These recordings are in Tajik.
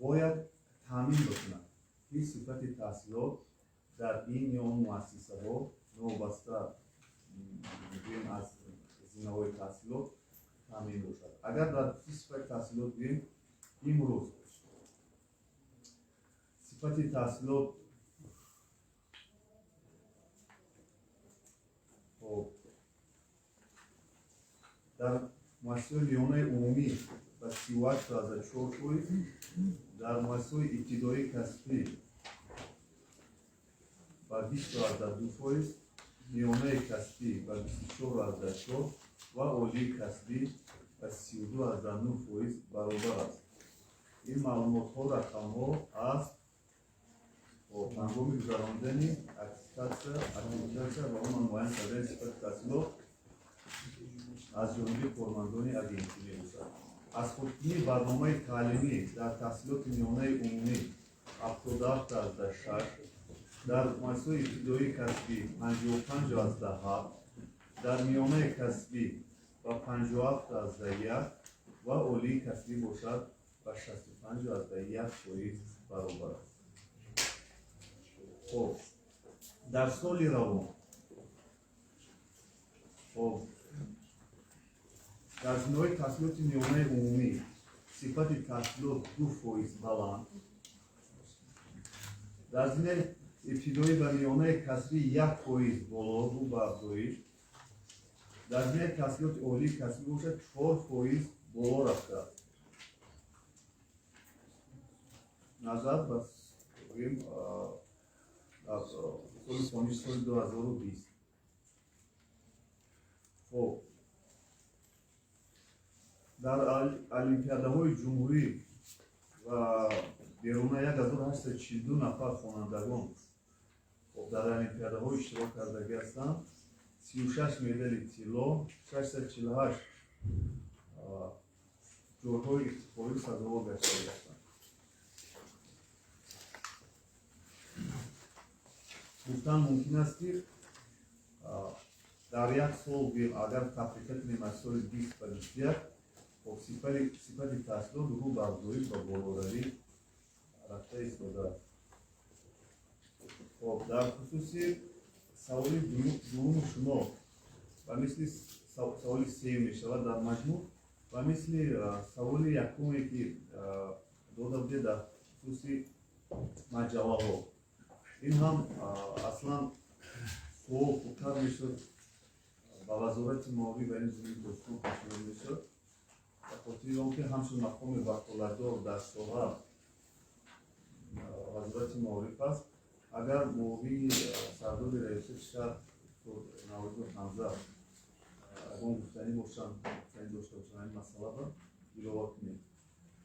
باید تامین بکنند که صفت تحصیلات در این یا اون مؤسسه ها نوبسته بگیم از زینه‌های تحصیلات تامین باشد. اگر در صفت تحصیلات بگیم امروز صفت تحصیلات در مؤسسه لیونای عمومی و 38.4%، در مؤسسه ابتدایی کسبی و 20.2%، لیونای کسبی و 24.4% و عالی کسبی و 32.9% برابر است. این معلومات ها رقم ها از هنگام گذراندن اکتیویته و اون معین کردن صفت تحصیلات از جانب کارمندان اگنسی می‌باشد. از خودکار برنامه تعلیمی در تحصیلات میانه عمومی 77.6%، در مؤسسه ابتدایی کسبی 55.7%، در میانه کسبی و 57.1% و عالی کسبی باشد و 65.1% برابر است. خب در سال روان در زمینه‌های تحصیلات میانه عمومی صفت تحصیلات 2% بلند، در زمینه ابتدایی و میانه کسبی 1% بالا رو به افزایش، در زمینه تحصیلات عالی کسبی باشد 4% بالا رفته است. نظر به سال فانی سال 2020. خب در المپیادهای جمهوری و بیرون 1842 نفر خوانندگان در المپیادهای اشتراک کردگی هستند. 36 مدال طلا، 648 جایهای افتخاری سزاوار گشته هستند. گفتن ممکن است که در یک سال اگر تفریق کنیم از سال 20 و 21 صفت تحصیلات رو به افزایش و بالاداری رفته ایستاده است. در خصوص سوال دوم شما و مثل سوال سه می شود در مجموع و مثل سوال یکمی که داده بوده در خصوص مجله ها، این هم اصلا سوال خودتر می شد با وزارت مالی و این زمین دستور پیشنهاد می شد. خاطر آنکه همچون مقام وکالتدار در ساحه وزارت معارف است، اگر موقعی سردار رئیس شهر نوید حمزه اگه گفتنی باشند گفتنی داشته باشند این مسئله را ایراد کنید.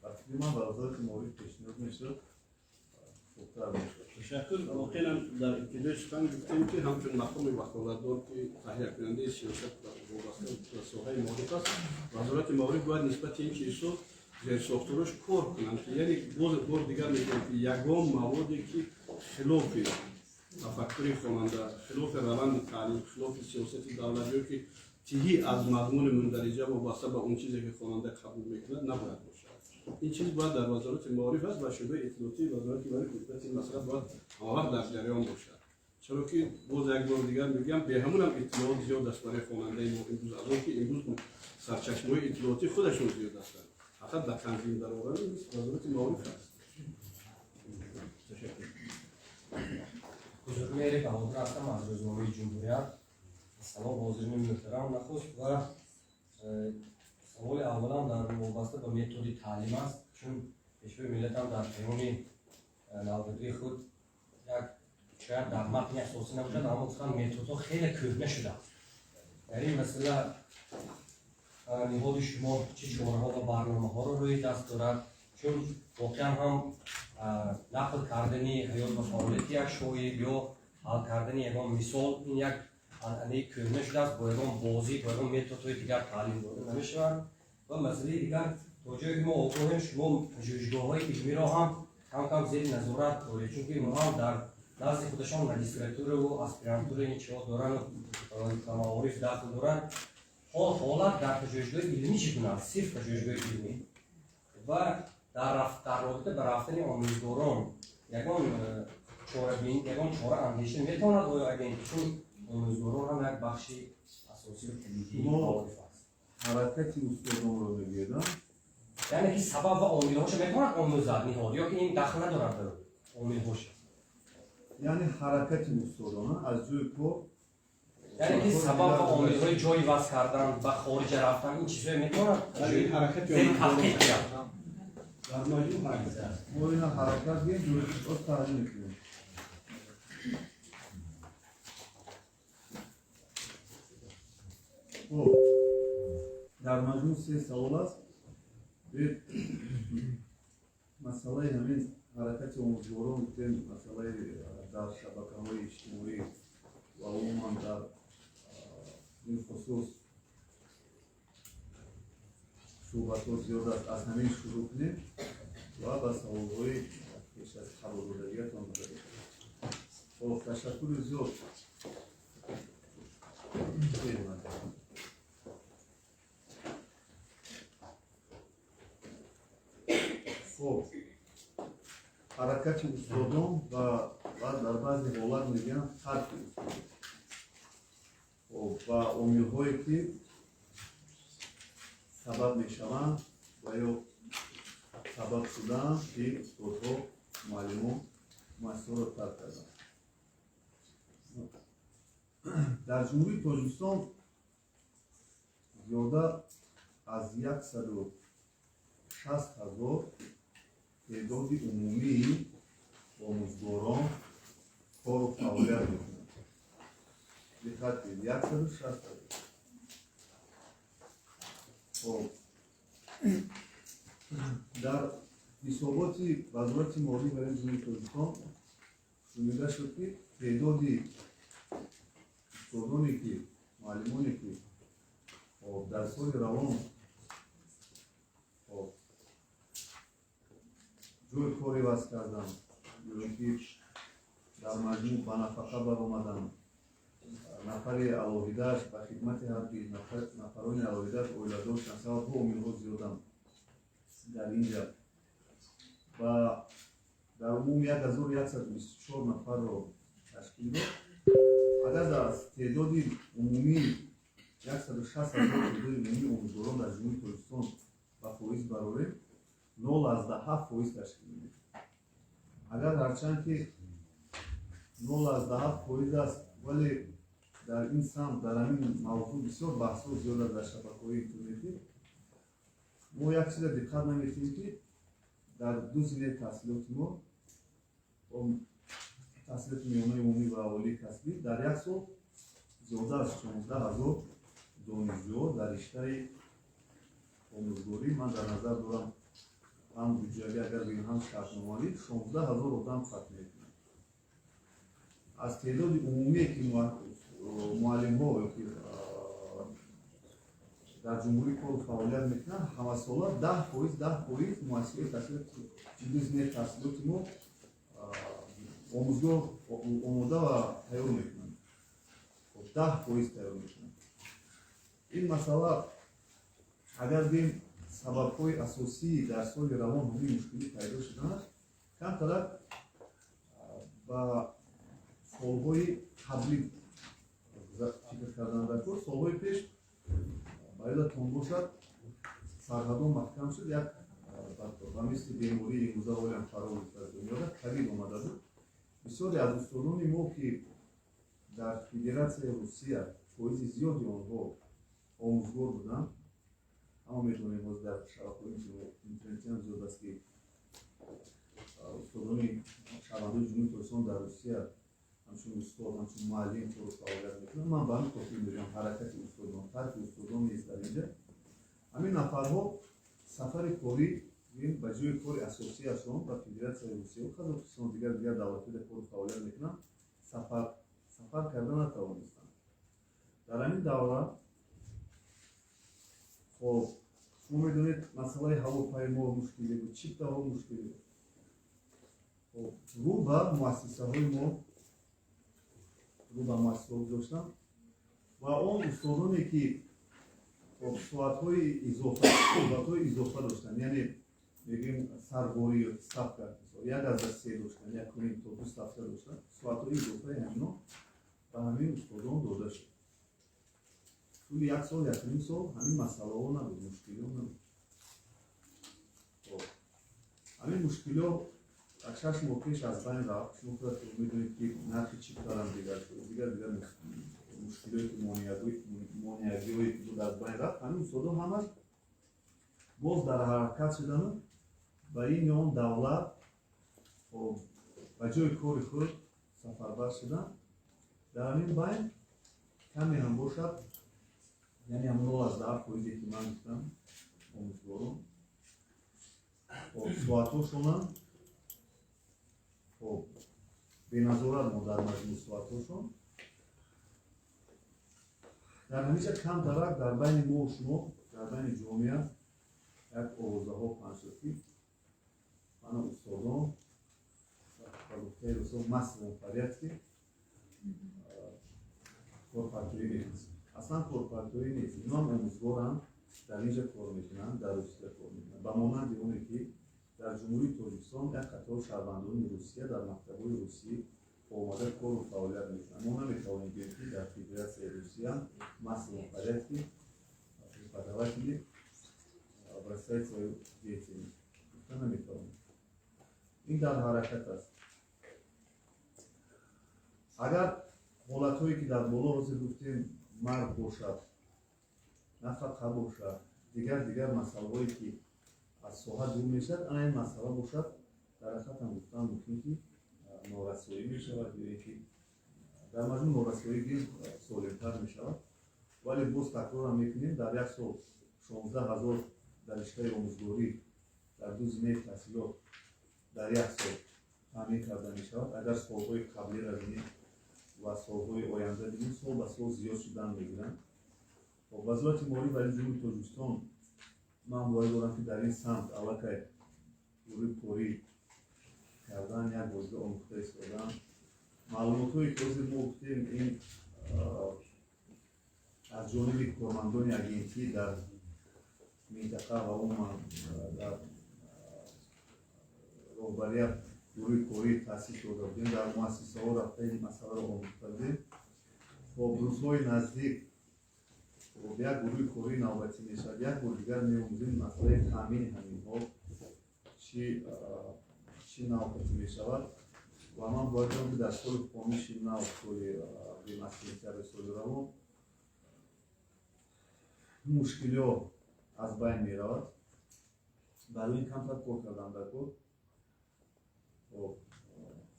وقتی من به وزارت معارف پیشنهاد می شد خوبتر می شد. تشکر. واقعا در ابتدای سخن گفتیم که همچون مقام وکالتدار که تهیه کننده سیاست وابسته به ساحه معارف است، وزارت معارف باید نسبت این چیزها زیر ساختارش کار کنند که یعنی بار دیگر میگم که یگان موادی که خلاف تفکر خواننده، خلاف روند تعلیم، خلاف سیاست دولتی که تیهی از مضمون مندرجه وابسته به اون چیزی که خواننده قبول میکند نباید باشد. این چیز باید در وزارت معارف است و شعبه اطلاعاتی وزارت معارف این مسئله باید همواره در جریان باشد. چرا که باز یک بار دیگر میگم به همون هم اطلاعات زیاد است برای خواننده ما امروز، از اون که امروز سرچشمه‌های اطلاعاتی خودشون زیاد هستند. فقط در تنظیم در آوردن وزارت معارف است. تشکر. حضور میری که حاضر هستم از روزنامه جمهوریت. سلام حاضرین محترم. نخست و سوال اولا در وابسته به متد تعلیم است، چون کشور ملت هم در پیام نوادی خود یک شاید در متن اساسی نباشد، اما گفتن متدها خیلی کهنه شده. در این مسئله نهاد شما چه چاره‌ها و برنامه‌ها رو روی دست دارد؟ چون واقعا هم نقل کردن حیات و فعالیت یک شاعر یا حل کردن یگان مثال این یک انعنه کهنه شده است. با یگان بازی با یگان متدهای دیگر تعلیم داده نمی‌شود. و مسئله دیگر تا جایی که ما آگاهیم شما پژوهشگاه‌های علمی را هم کم کم زیر نظارت دارید، چون که ما هم در نزد خودشان ماجستراتور و اسپیرانتور این چیزها دارن و معارف داخل دارن. حالت در پژوهشگاه علمی چگونه است؟ صرف پژوهشگاه علمی و дар робита ба рафтани омӯзгорон ягон чора андеша метавонад оё агент чун омӯзгорон ҳам як бахши асосии калидии маориф аст. ҳаракати устодонро мегӯям. яъне ки сабаб ва омилҳоша метавонад омӯзад ниҳод ё ки ин дахл надорад дар омилҳоша. яъне ҳаракати устодона аз ҷои кор яъне ки сабаб ва омилҳои ҷойи ваз кардан ба хориҷа рафтан ин чизҳое метавонад зери таҳқиқ гирад. дар маҷмӯъ ҳаракат аст. мо ина ҳаракат гем ҷои таҳлил мекунем. хуб дар маҷмӯъ се савол аст. масъалаи ҳамин ҳаракати омӯзгорон гуфтем масъалаи дар шабакаҳои иҷтимоӣ ва умуман дар ин хусус суҳбатҳо зиёд аст. аз ҳамин шурӯъ кунем ва ба саволҳои пеш аз қабул додагиатон баравем. хоб ташаккури зиёд. хоб ҳаракати устодон ва дар баъзе ҳолат мегӯям тарки устодон ва омилҳое ки сабаб мешаванд ва ё сабаб шудаанд ки устодҳо муалlimон муассисаҳоро тарк карданд. дар ҷумҳурии Тоҷикистон зиёда аз 160,000 تعداد عمومی آموزگاران کار و فعالیت میکنند. دقت کنید 160,000. خب در حسابات وزارت مالی برای جمهوری تاجیکستان شنیده شد که تعداد استادانی که معلمانی که در سال روان جوی کاری وز کردن یا اینکه در مجموع با نفقه برآمدن نفر علاوه‌دارش به خدمت حقی نفران علاوه‌دارش اویلاداشتن سبب ها امید زیادن در اینجا و در عموم 1124 نفر رو تشکیل داد. اگر از تعداد عمومی 160,000 تعداد عمومی امیدواران در جمهوری تاجیکستان با فایز برآوریم 0.7% تشکیل میده. اگر هرچند که 0.7% است ولی در این سمت در همین موضوع بسیار بحث‌ها زیاد در شبکه‌های اینترنتی ما یک چیز دقت نمی‌کنیم که در دو زمینه تحصیلات ما تحصیلات میانه عمومی و عالی کسبی در یک سال زیاده از 16,000 دانشجو در رشته آموزگاری من در نظر دارم هم بودجه‌ای اگر بگیم هم شرطنامه‌ای 16,000 آدم ختم می‌کنند. از تعداد عمومی که معلم‌ها که در جمهوری کار و فعالیت می‌کنند همه ساله 10% مؤسسه تحصیلات جدید تحصیلات ما آموزگار آماده و تیار می‌کنند. 10% تیار می‌کنند. این مسئله اگر بگیم سبب‌های اساسی در سال روان همین مشکلی پیدا شدن است کم طرف با سال‌های قبلی فکر کردن در کار سال‌های پیش باید تون باشد سرحدان محکم شد یک با مثل بیماری امروزه هم فرار در دنیا کوید آمده بود. بسیاری از استادان ما که در فدراسیون روسیه فایز زیادی آنها آموزگار بودند اما می‌دونیم باز در شبکه‌های اینترنتی هم زیاد است که استادان شهروندان جمهوری تاجیکستان در روسیه همچون استاد همچون معلم کار و فعالیت می‌کنند. من به همین خاطر می‌گویم حرکت استادان ترک استادان نیست در اینجا. همین نفرها سفر کاری به جای کار اساسی‌شان به فدراسیون روسیه و قزاقستان دیگر دولت‌های کار و فعالیت می‌کنند سفر کردن نتوانستند. در همین دوره خب شما میدونید مسئله هواپیما مشکلی بود، چیپ هوا مشکلی بود. خب رو به مؤسسه های ما گذاشتن و اون استادانی که ساعت های اضافه داشتن یعنی میگیم سرباری ставка як аз се доштан як куним то ду ставка доштан суатои идофаи ҳамино ба ҳамин устодон дода шуд тӯли як сол якним сол ҳамин масъалаҳо набуд мушкилиҳо набуд ҳамин мушкилиҳо 6 моҳ пеш аз байн рафт шумо худат медонед ки нархи чиптарам дигар шуд дигар мушкилиҳое ки монеагиҳое ки буд аз байн рафт ҳамин устодон ҳамаш боз дар ҳаракат шудану ба ин ё он давлат ба ҷои кори худ сафарбар шудан дар ҳамин байн каме ҳам бошад яъне ҳамон 0.10% ки ман гуфтам омӯзгорон суатҳошонам беназорат мо дар маҷмӯъ суатҳошон дар ҳамиша камтарак дар байни мо шумо дар байни ҷомеа як овозаҳо паҳн шуд ки мана устодон ба гуфтаи русол маслом порядки корпоративӣ мехост аслан корпоративӣ нест инам омӯзгорам дар инҷа кор мекунанд дар русия кор мекунанд ба монанди оне ки дар ҷумҳурии тоҷикистон як қатор шаҳрвандони русия дар мактабҳои русӣ омада кору фаъолият мекунанд мо наметавонем гӯем ки дар федератсияи русия маслом порядки преподаватели бросает свою деятельность. Никто наметавонад. Ин дар ҳаракат аст. Агар ҳолатҳое ки дар боло ҳозир гуфтем марг бошад, нафақа бошад, дигар масъалаҳое ки аз соҳа дур мешавад, ана ин масъала бошад, дар ҳақиқат ҳам гуфтан мумкин ки норасоӣ мешавад ё ки дар маҷмӯъ норасоӣ гир солимтар мешавад, вале боз такрорам мекунем дар як сол 16000 дар риштаи омӯзгорӣ дар ду зимаи таҳсилот дар як сол таъмин карда мешавад. Агар солҳои қаблиро бинем ва солҳои оянда бинем сол ба сол зиёд шудан мегиранд. вазорати молӣ барои ҷумҳурии тоҷикистон ман бояд дорам ки дар ин самт аллакай рӯи корӣ кардан як бозигаҳ омӯхта истодан маълумотҳое ки ҳозир мо гуфтем ин аз ҷониби кормандони агентӣ дар минтақа ва умуман дар роҳбарият рӯи корӣ таъсис дода будем дар муассисаҳо рафта ин масъаларо омӯхта будем рӯзҳои наздик як гурӯҳи корӣ навбатӣ мешавад як бор дигар меомӯзем масъалаи таъмини ҳаминҳо чӣ навбатӣ мешавад ва ман бояд дорам ки дар соли фомиши нав соли бемасъулиятиари соли равон мушкилиҳо аз байн меравад. барои ин камтар кор кардан дар кор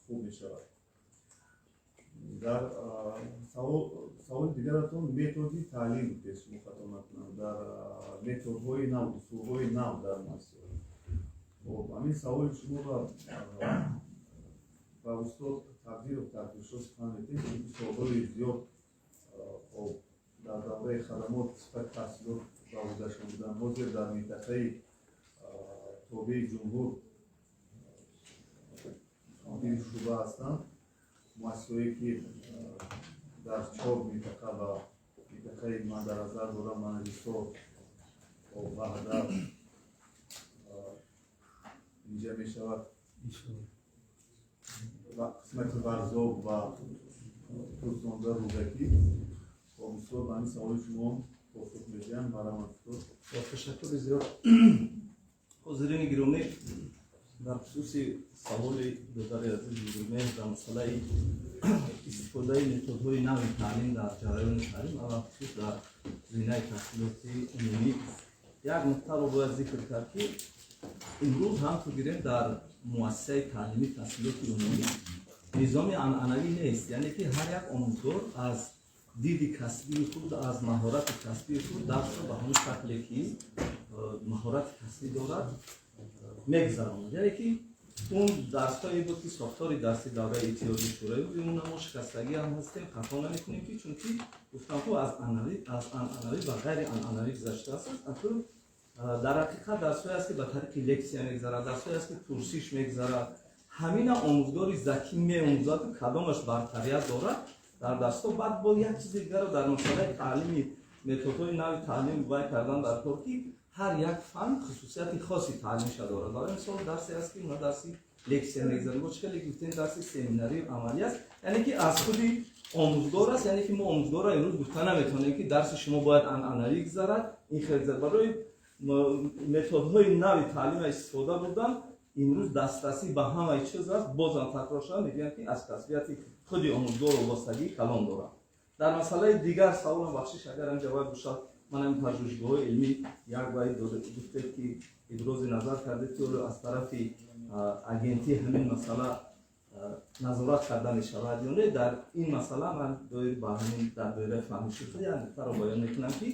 хуб мешавад. дар саволи дигаратон методи таълим будест шумо хато накунам дар методҳои нав усулҳои нав дар муассисаҳо ҳамин саволи шумо ба устод тақдиров тақдиршос фаҳм метем ки солҳои зиёд дар давраи хадамот сифати таҳсилот ба ӯҳдашон будан ҳозир дар минтақаи тобеи ҷумҳур мудири шӯъба ҳастанд муассисаҳое ки дар 4 минтақа ва минтақаи ман дар назар дорам Манаҷистон ваҳдат инҷа мешавад қисмати Барзоб ва Турсонза Рӯдакӣ бисёр ба ҳамин саволи шумо посух медиҳам. Марамат ташаккури зиёд. ҳозирини гиромӣ дар хусуси саволи додари азиз Нурмеҳ дар масъалаи истифодаи методҳои нави таълим дар ҷараёни таълим алахусус дар зинаи таҳсилоти умумӣ як нуқтаро бояд зикр кард ки имрӯз ҳамто гирем дар муассисаи таълими таҳсилоти умумӣ низоми анъанавӣ нест, яъне ки ҳар як омӯзгор аз диди касбии худ аз маҳорати касбии худ дарсро ба ҳамон шакле ки маҳорати касбӣ дорад мегзаронад, яъне ки اون درس‌هایی بود که ساختار درسی دوره اتحادیه شوروی بود. اون ما شکستگی هم هستیم، خطا نمی‌کنیم که چون که گفتم که از انعنوی و غیر انعنوی گذشته است. اصلا در حقیقت درس‌هایی است که به طریق لکسیا می‌گذرد، درس‌هایی است که پرسش می‌گذرد. همین آموزگاری ذکی می‌آموزد که کدامش برتریت دارد در درس‌ها. بعد با یک چیز دیگر در مسئله تعلیمی متدهای نوی تعلیم وای کردن در کار که ҳар як фан хусусияти хоси таълимиша дорад. Барои мисол дарсе аст ки ма дарси лексия мегзарем, бо чӣ хеле гуфтем дарси семинарию амалӣ аст, яъне ки аз худи омӯзгор аст, яъне ки мо омӯзгорро имрӯз гуфта наметавонем ки дарси шумо бояд анъанавӣ гузарад, ин хел гузарад. Барои методҳои нави таълима истифода бурдан имрӯз дастрасӣ ба ҳамаи чиз аст. Бозам такрар шуда мегӯям ки аз касбияти худи омӯзгор вобастагии калон дорад. Дар масъалаи дигар саволам бахшиш агарам ҷавоб бошад, манам пажӯҳишгоҳҳои илмӣ як баъд гуфтед ки ибрози назар кардед ки аз тарафи агентӣ ҳамин масъала назорат карда мешавад ё не. Дар ин масъала ман ба ҳамин дар доираи фаҳми шухӣ як нуктаро баён мекунам ки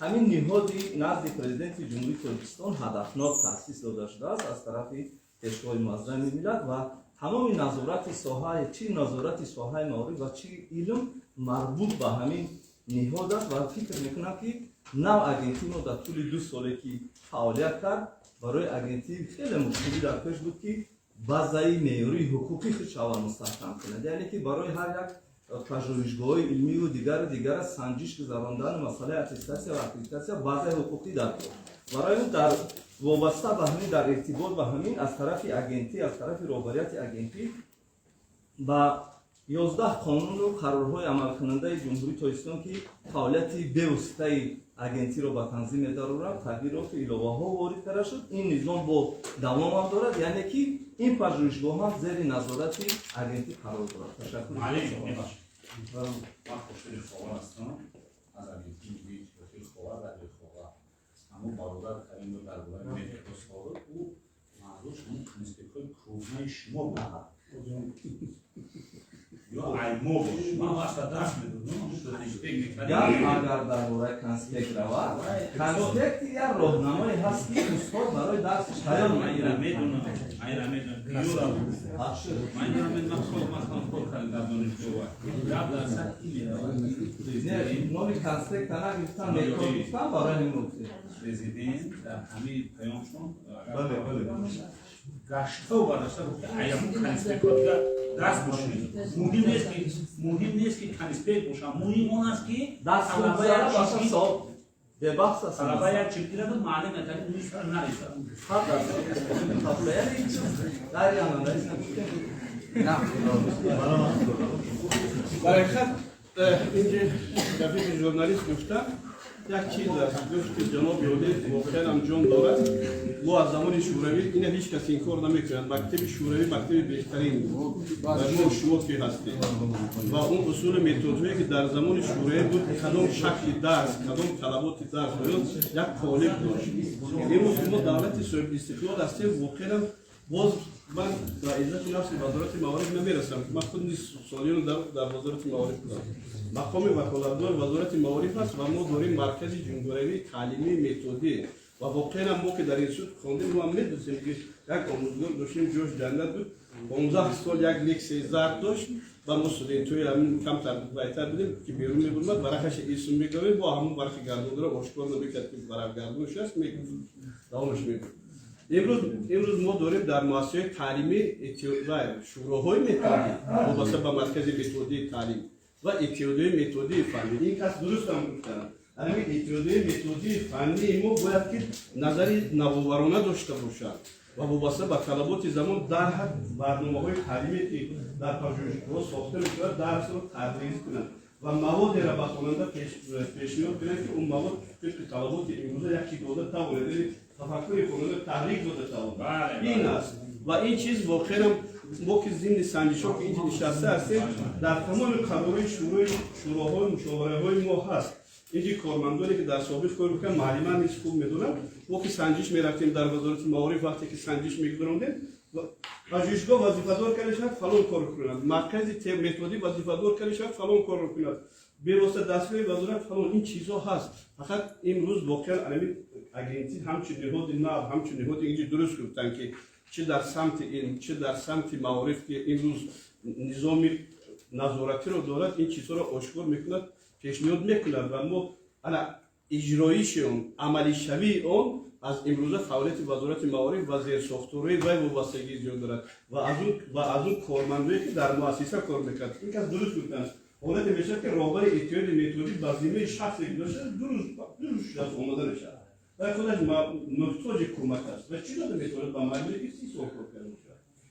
ҳамин ниҳоди назди президенти ҷумҳурии Тоҷикистон ҳадафнок таъсис дода шудааст аз тарафи пешвои муаззами миллат ва тамоми назорати соҳаи чӣ назорати соҳаи маориф ва чӣ илм марбут ба ҳамин ниҳод аст ва фикр мекунам ки нав агентӣ мо дар тӯли 2 соле ки фаъолият кард, барои агентӣ хеле мушкилӣ дар пеш буд ки базаи меъёрии ҳуқуқи худшава мустаҳкам кунад, яъне ки барои ҳар як пажӯҳишгоҳҳои илмиву дигару санҷиш гузарондани масъалаи аттестатсия ва аккредитатсия базаи ҳуқуқӣ дар буд. Барои дар вобаста ба ҳамин дар иртибот ба ҳамин аз тарафи агентӣ аз тарафи роҳбарияти агентӣ ба 11 қонуну қарорҳои амалкунандаи ҷумҳурии Тоҷикистон ки фаъолияти бевоситаи агентиро ба танзим медарорад, тағйироту иловаҳо ворид карда шуд. Ин низом бо давом ҳам дорад, яъне ки ин пажӯҳишгоҳ ҳам зери назорати агентӣ қарор дорад. Ташаккур. من خوشحال خواهر هستم از اگنتی میگویید خوشحال خواهر و خواهر اما برادر کریم رو در باره مهدی صادق او منظور شما کنسپیکای کروزنای شما بود یا علمو باش من اصلا درست میدونم کنسپیک میکنم یا اگر در باره کنسپیک رواد کنسپیک یک راهنمایی هست که استاد برای درسش تیار میدونم نوعی کنسپیک تنها گفتن میتون گفتن برای نموده پرزیدنت در همه پیامشون بله گشته و برداشته بود که ایام کنسپیکات دست باشید مهم نیست که کنسپیک باشم مهم اون است که دست بگذاره باشه صاحب به بحث است طلبه یک چیزی را معلم نکنید نیست نریسته طلبه یک چیز در یعنی برای خط اینجا رفیق ژورنالیست گفتم یک چیز است گفت که جناب یولی واقعا هم جون دارد ما از زمان شوروی این هیچ کسی این کار نمیکند. مکتب شوروی مکتب بهترین و شما که هستید و اون اصول متدهایی که در زمان شوروی بود کدام شکل درس کدام طلبات درس بود یک قالب داشت. امروز ما دولت صاحب استقلال هستیم واقعا باز من با عزت نفس وزارت معارف نمیرسم. من خود سالیان در وزارت معارف بودم. مقام وکالتدار وزارت معارف است و ما داریم مرکز جمهوری تعلیمی متدی و واقعا ما که در این سود خواندیم ما هم میدونیم که یک آموزگار داشتیم جوش جنت بود 15 سال یک لکسی زرد داشت و ما استودنتوی همین کم بهتر بودیم که بیرون میبرد برخش اسم میگویم با همون برخ گردون را آشکار نمیکرد که برای گردونش هست دامش میگویم. امروز ما داریم در مؤسسه تعلیمی شوراهای متدی وابسته به مرکز متدی تعلیم و اتحادیه متدی فنی این کس درست هم گفتن. همین اتحادیه متدی فنی ما باید که نظری نوآورانه داشته باشد و وابسته به طلبات زمان در حد برنامه‌های تعلیمی که در پژوهشگاه ساخته می‌شود درس رو تدریس کنند و مواد را به خواننده پیشنهاد کنند که اون مواد طبق طلبات امروزه یکی داده تواند تفکر خواننده تحریک داده تواند. این است و این چیز واقعا ما که ضمن سنجش‌ها که اینجا نشسته هستیم در تمام قرارهای شوراهای مشاوره‌های ما هست. اینجا کارمندانی که در سابق کار می‌کردن معلمان نیز خوب می‌دونن ما که سنجش می‌رفتیم در وزارت معارف وقتی که سنجش می‌گذراندیم پژوهشگاه وظیفه‌دار کردن شد فلان کار کنند مرکز متدی وظیفه‌دار کردن شد فلان کار کنند به واسطه دستگاه وزارت فلان این چیزها هست. فقط امروز واقعا علمی اگنتی همچین نهاد ناب همچین نهاد اینجا درست گفتن که چه در سمت علم چه در سمت معارف که امروز نظام نظارتی رو دارد این چیزها رو آشکار میکند پیشنهاد میکند و ما انا اجرایش اون عملی شوی اون از امروزه فعالیت وزارت معارف و زیر ساختاری و وابستگی زیاد دارد و از اون کارمندایی که در مؤسسه کار میکرد این کس درست گفتن حالت میشه که رهبر اتحاد متدی بزیمه شخصی داشته درست شد اومده نشه و خودش محتاج کمک است و چی داده میتونه با مجبوری کسی سوال کنه.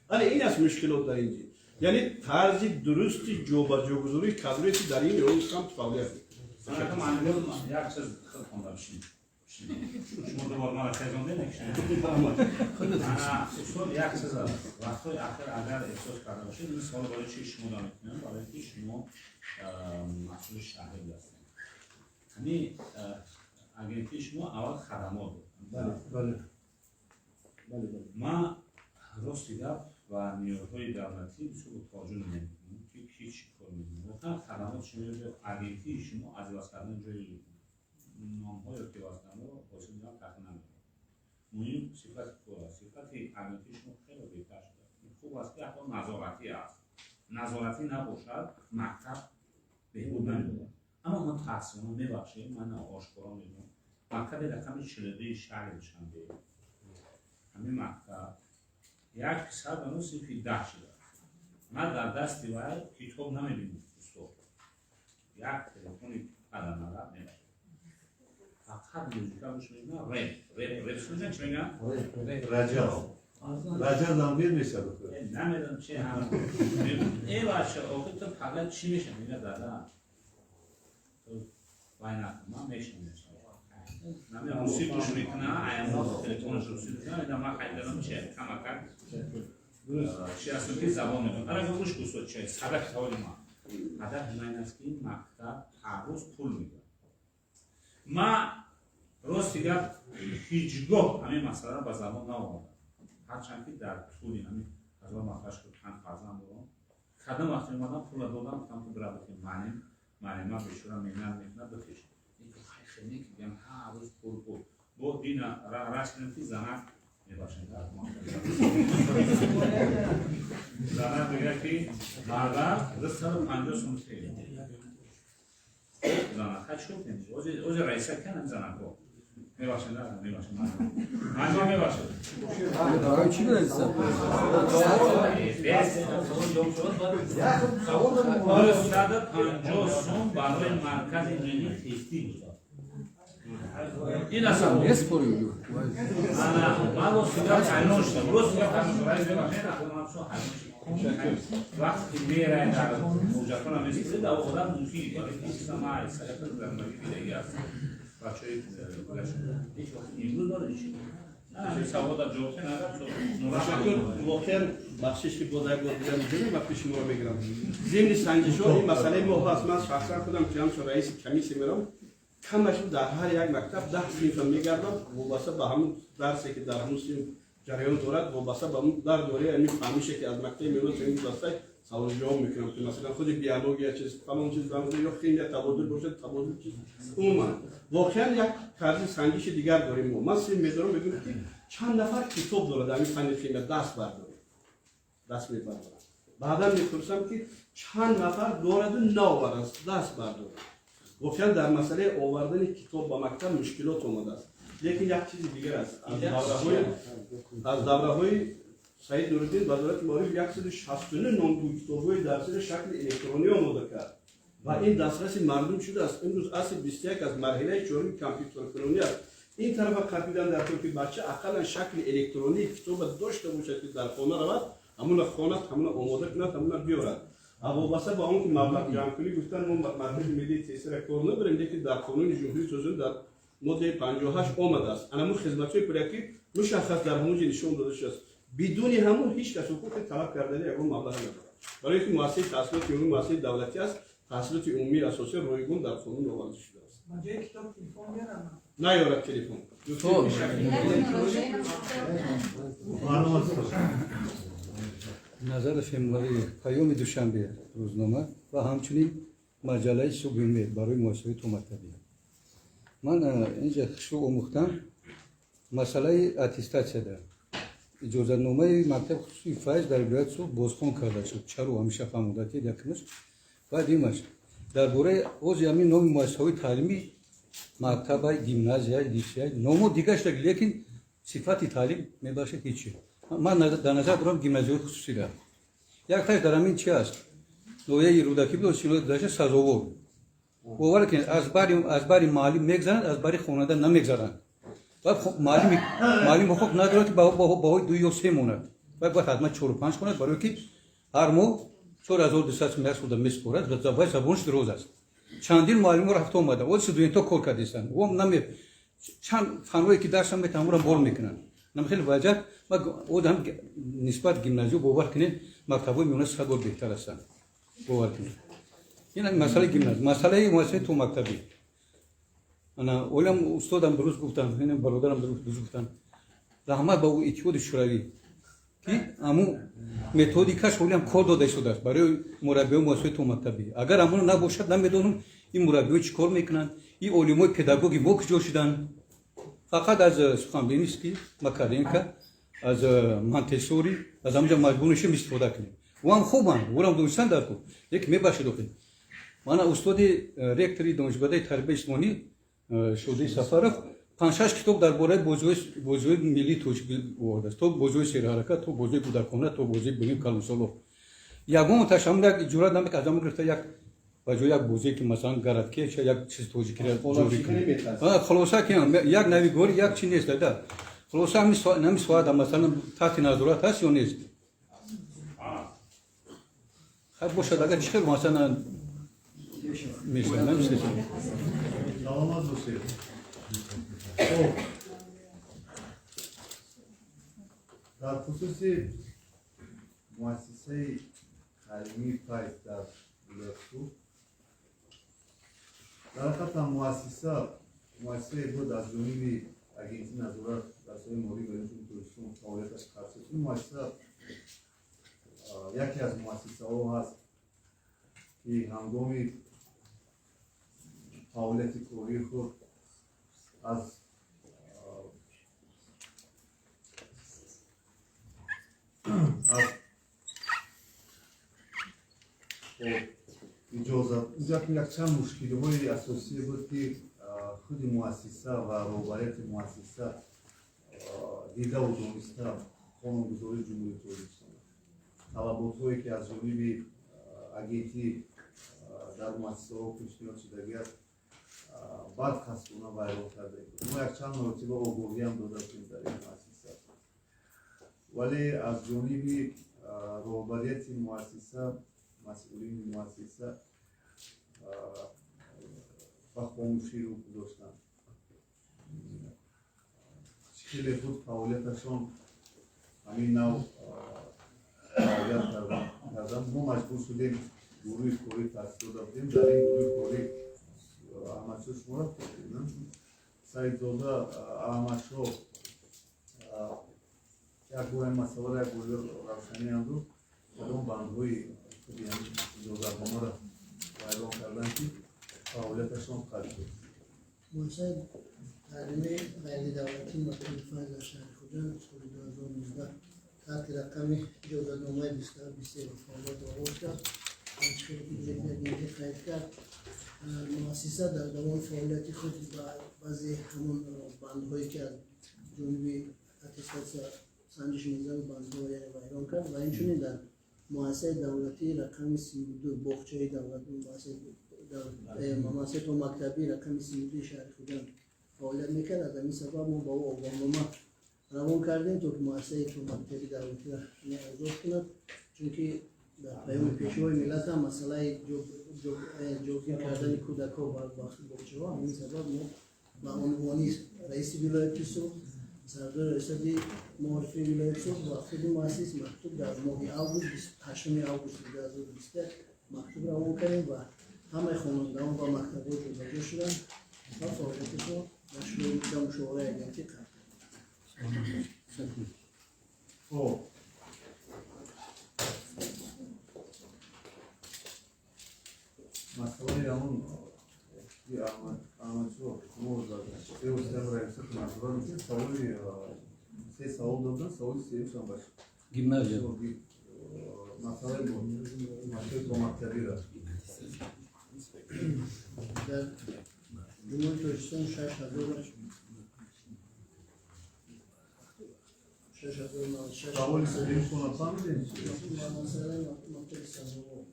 ولی این است مشکلات در اینجا. یعنی طرز درست جوبجوگذاری کادریتی در این یوم کم فعالیت شما معلومه یک چیز خیلی خوندم شما دوباره ما را خیزونده نکشید. اصول یک چیز است. وقتی آخر اگر احساس کرده باشید این سوال برای چی شما دارید میکنم برای اینکه شما مسئول شهری هستید. یعنی اگه شما اول خدمات بله. ما راست گپ و نیروهای دولتی بسیار توجه نمی‌کنیم که هیچ کار نمی‌کنیم. واقعا خدمات شما اگنتی شما از واسه کردن جای نام‌های که واسه رو واسه میان تخت نمی‌کنیم. مهم صفت کار است. صفت اگنتی شما خیلی بهتر شده. خوب است که حتی نظارتی است. نظارتی نباشد مکتب بهبود نمی‌کنه. اما ما تحصیلان می‌بخشیم من آشکارا میگم. مکتب رقم 42 شهر دوشنبه همین مکتب یک صد و نصف فی 10 شده. ما در دست وای کتاب نمیبینیم استاد. یک تلفنی قدم نرد نمیشه. فقط موزیکا گوش میدیم. رپ سوزن چی میگن؟ رجا زنبیر میشه بخور. نمیدونم چه هم. ای بچه آخه تو فقط چی میشه میگه دادا. تو وای نه ما میشیم. نمیدونم موسیقی گوش میکنه. ایام تلفنش رو میکنه. میدونم ما خیلی دارم چه کم کرد. چی است که زبان میکنه. اگر گوش گوش چه سبک سوال ما. هدف من است که این مکتب هر روز پول میده. ما راست دیگر هیچگاه همین مسئله را به زبان نآوردم. هرچند که در طول همین از اون مقطعش که چند فرزند دارم خدم وقتی اومدم پول دادم گفتم که برای که معلم بشورم میمن میکنه بکش. این که خیلی که میگم هر روز پول با دین راشن که زنک میباشن زنک میگه که مرد 150 سوم خیلی زنک خیلی شد نمیشه اوز رئیسه کنم زنک رو میباشن دارم میباشن من میباشن دارم چی برسیم؟ 150 سوم برای مرکز ملی تستی بود. این اصلا نسپوری من رو سیگار حیلون شدم رو سیگار وقتی میره در موجکان هم میسید در خودم ممکنی که کسی ما عیسایت رو در مگی بیدهی هست بچه های گلشون هیچ وقت امروز داره چی؟ نه سواد در جوابه تشکر واقعا بخشش که با در گفتم می‌کنم وقتی شما رو میگیرم ضمن سنجش ها این مسئله ما هست من شخصا خودم چند تا رئیس کمیسی میرم کمش در هر یک مکتب 10 صنف میگردم وابسته به همون درسی که در همون صنف جریان دارد وابسته به اون در دوره همین فهمیشه که از مکتب میاد این دسته سوال جواب میکنم که مثلا خود دیالوگ یا چیز فلان چیز بنظر یا خیلی تبادل باشه تبادل چیز عموما واقعا یک طرز سنجش دیگر داریم ما من سیم میذارم ببینم که چند نفر کتاب داره در این فن فیلم دست میبرن بعدا میپرسم که چند نفر دارد ناور است دست برداره واقعا در مسئله آوردن کتاب با مکتب مشکلات اومده است لیکن یک چیز دیگر است از دوره‌های سعید نورالدین وزارت معارف 169 نامگو کتاب‌های درسی شکل الکترونی آماده کرد و این دسترس مردم شده است امروز اصل 21 از مرحله 4 کامپیوتر فنی است این طرف قبیدن در طور که بچه اقلا شکل الکترونی کتاب داشته باشد که در خانه رود همون خانه همون آماده کند همون بیارد وابسته با اون که مبلغ جمع کنی گفتن ما مرکز ملی تحصیل کار نبریم لیکن در قانون جمهوری اسلامی در ماده 58 آمده است اما خدمت‌های پرکتیک مشخص در همون نشون داده شده است بدون همون هیچ کس حقوق طلب کردن یگان مبلغ ندارد برای اینکه مؤسسه تحصیلات عمومی مؤسسه دولتی است تحصیلات عمومی اساسی رایگان در قانون آورده شده است من جای کتاب تلفن میارم نه یارد تلفن نظر فیلم‌های پیام دوشنبه روزنامه و همچنین مجله صبحانه برای مؤسسه تومکتبی من اینجا شو آموختم مسئله اتستاسیا دارم اجازه‌نامه مکتب خصوصی فیض در ولایت سو بازخوان کرده شد چرا همیشه فهمیدید یکمش و دیمش درباره اوز همین نام مؤسسه‌های تعلیمی مکتب‌های گیمنازیای لیسه‌های نام دیگه است لیکن صفت تعلیم میباشه هیچی من در نظر دارم گیمنازیای خصوصی را یک تاش در همین چی است نوعی رودکی بود شنو داشته سازوار باور کنید از باری مالی میگذرند از باری خانواده نمیگذرند بعد خب معلم حقوق نداره که با 2 یا 3 مونه باید حتما 4 و 5 کنه برای که هر ماه 4200 میلیارد میسپرد و زبانش درست است چندین معلم رفت اومده اول student کار کردن و نمی چند فنوی که درس میتونن بول میکنن نمی خیلی واجد و اودم نسبت گیمنازیوم باور کنین مکتبای میونس خیلی بهتر هستن باور کنین این مسئله گیمناز مسئله مؤسسه تو مکتبی انا اولم استادم درست گفتن این برادرم درست گفتن رحمت با اتحاد شوروی که امو متدیکاش اولم کار داده شده است برای مربیان مؤسسه تو مکتبی اگر امون نباشد نمیدونم این مربیان چیکار میکنن این علمای پداگوگی با کجا شدن فقط از سخنرانی است که مکارینکا از مانتسوری از همونجا مجبور نشیم استفاده کنیم و هم خوبن ورم دوستان دارم یک میباشه دوخین من استاد رکتری دانشگاه تربیت جسمانی شده سفارف 5-6 کتاب درباره بازی ملی تشکیل آورده است تو بازی سیر حرکت تو بازی کودکانه تو بازی بگیم کلمسالو یگان تشامل یک جورا نمی که ازم گرفته یک بازی یک بازی که مثلا گراتکی چه یک چیز توجیه کرده جوری کنه خلاصه که یک نویگور یک چی نیست داده خلاصه نمی سواد مثلا تحت نظارت هست یا نیست خب باشه اگر چه مثلا میشه نمیشه سلامت باشید در خصوص مؤسسه تعلیمی فیض در ولایت در حقیقت مؤسسه بود از جانب اگنسی نظارت رسای مالی و توریسم فعالیتش خاصه این مؤسسه یکی از مؤسسه ها هست که هنگام فعالیت کاری خود از اجازت یک چند مشکل‌های اساسی بود که خود مؤسسه و روابط مؤسسه دیده و دانسته قانونگذاری جمهوری تاجیکستان طلبات‌هایی که از جانب اگنتی در مؤسسه ها پیشنهاد شده بعد خستانه ویران کرده ما یک چند مرتبه آگاهی هم داده بودیم در این مؤسسه ولی از جانب رهبریت مؤسسه مسئولین مؤسسه و خاموشی رو گذاشتن شکل خود فعالیتشان همین نوع فعالیت کردن ما مجبور شدیم گروه کاری تأسیس داده بودیم در این گروه کاری احمدشاه شما را سعیدزاده احمدشاه یک گوه مسئله را یک گوه روشنی هم رو در اون بندهای اجازتنامه را ویران کردن که فعالیتشان قطع شد. مؤسسه تعلیمی غیر دولتی مکتب فیض شهر خوجند سال 2019 تحت رقم اجازتنامه 22 فعالیت آغاز کرد. اگنتی خرید کرد. مؤسسه در دوام فعالیت خود بعضی همون بندهایی که از جانب اتستات سنجش نظام بندها ویران کرد و اینچنین در مؤسسه دولتی رقم 32 باغچه مؤسسه تو مکتبی رقم 32 شهر خوجند فعالیت میکرد. از همین سبب ما با او آگاهنامه روان کردیم تا که مؤسسه تو مکتبی دولتی را آزاد کند چون که در پیام پیشوای ملت هم مسئله جوگیر کردن کودک‌ها و باغچه‌ها همین سبب ما با عنوان رئیس ولایت سوخت سردار ارشدی معرفی ولایت سوخت و خود مؤسس مکتوب در ماه اوگوست 8 اوگوست 2020 مکتوب روان کردیم و همه خوانندگان و مکتب‌ها جابجا شدن و فعالیتشون و شروع مشاوره اگنتی کرد. خب مسئله همون احمدشاه شما سه و سه برای سه نظران میشه سوالی سه سوال دادن سوالی سه هم باشه گیمنازیوم مسئله مسئله تو مکتبی را در جمهوری تاجیکستان 6,000 سوالی سه کنه فهمیدین مسئله مکتب سنگور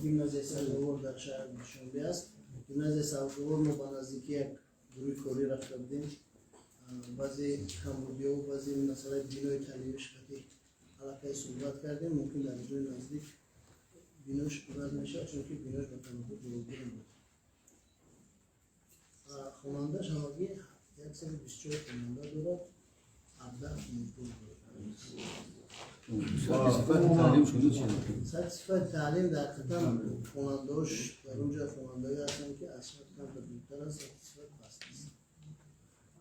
گیمنازیوم سنگور در شهر شنبه است. گیمنازیوم سنگور ما با نزدیکی روی کاری رفت کردیم بعضی کمبودی و بعضی مسئله بینای تعلیمیش خطی علاقه صحبت کردیم ممکن در جای نزدیک بیناش عوض میشه چون که بیناش به تنها دروغگیر بود خوانندهش همگی 124 خواننده دارد 17 مزدور تعلیم شده چیه؟ صفت تعلیم در قطعا خوانندهاش در اونجا خوانندهایی هستن که از صفت کم تا بیتر است صفت بسته است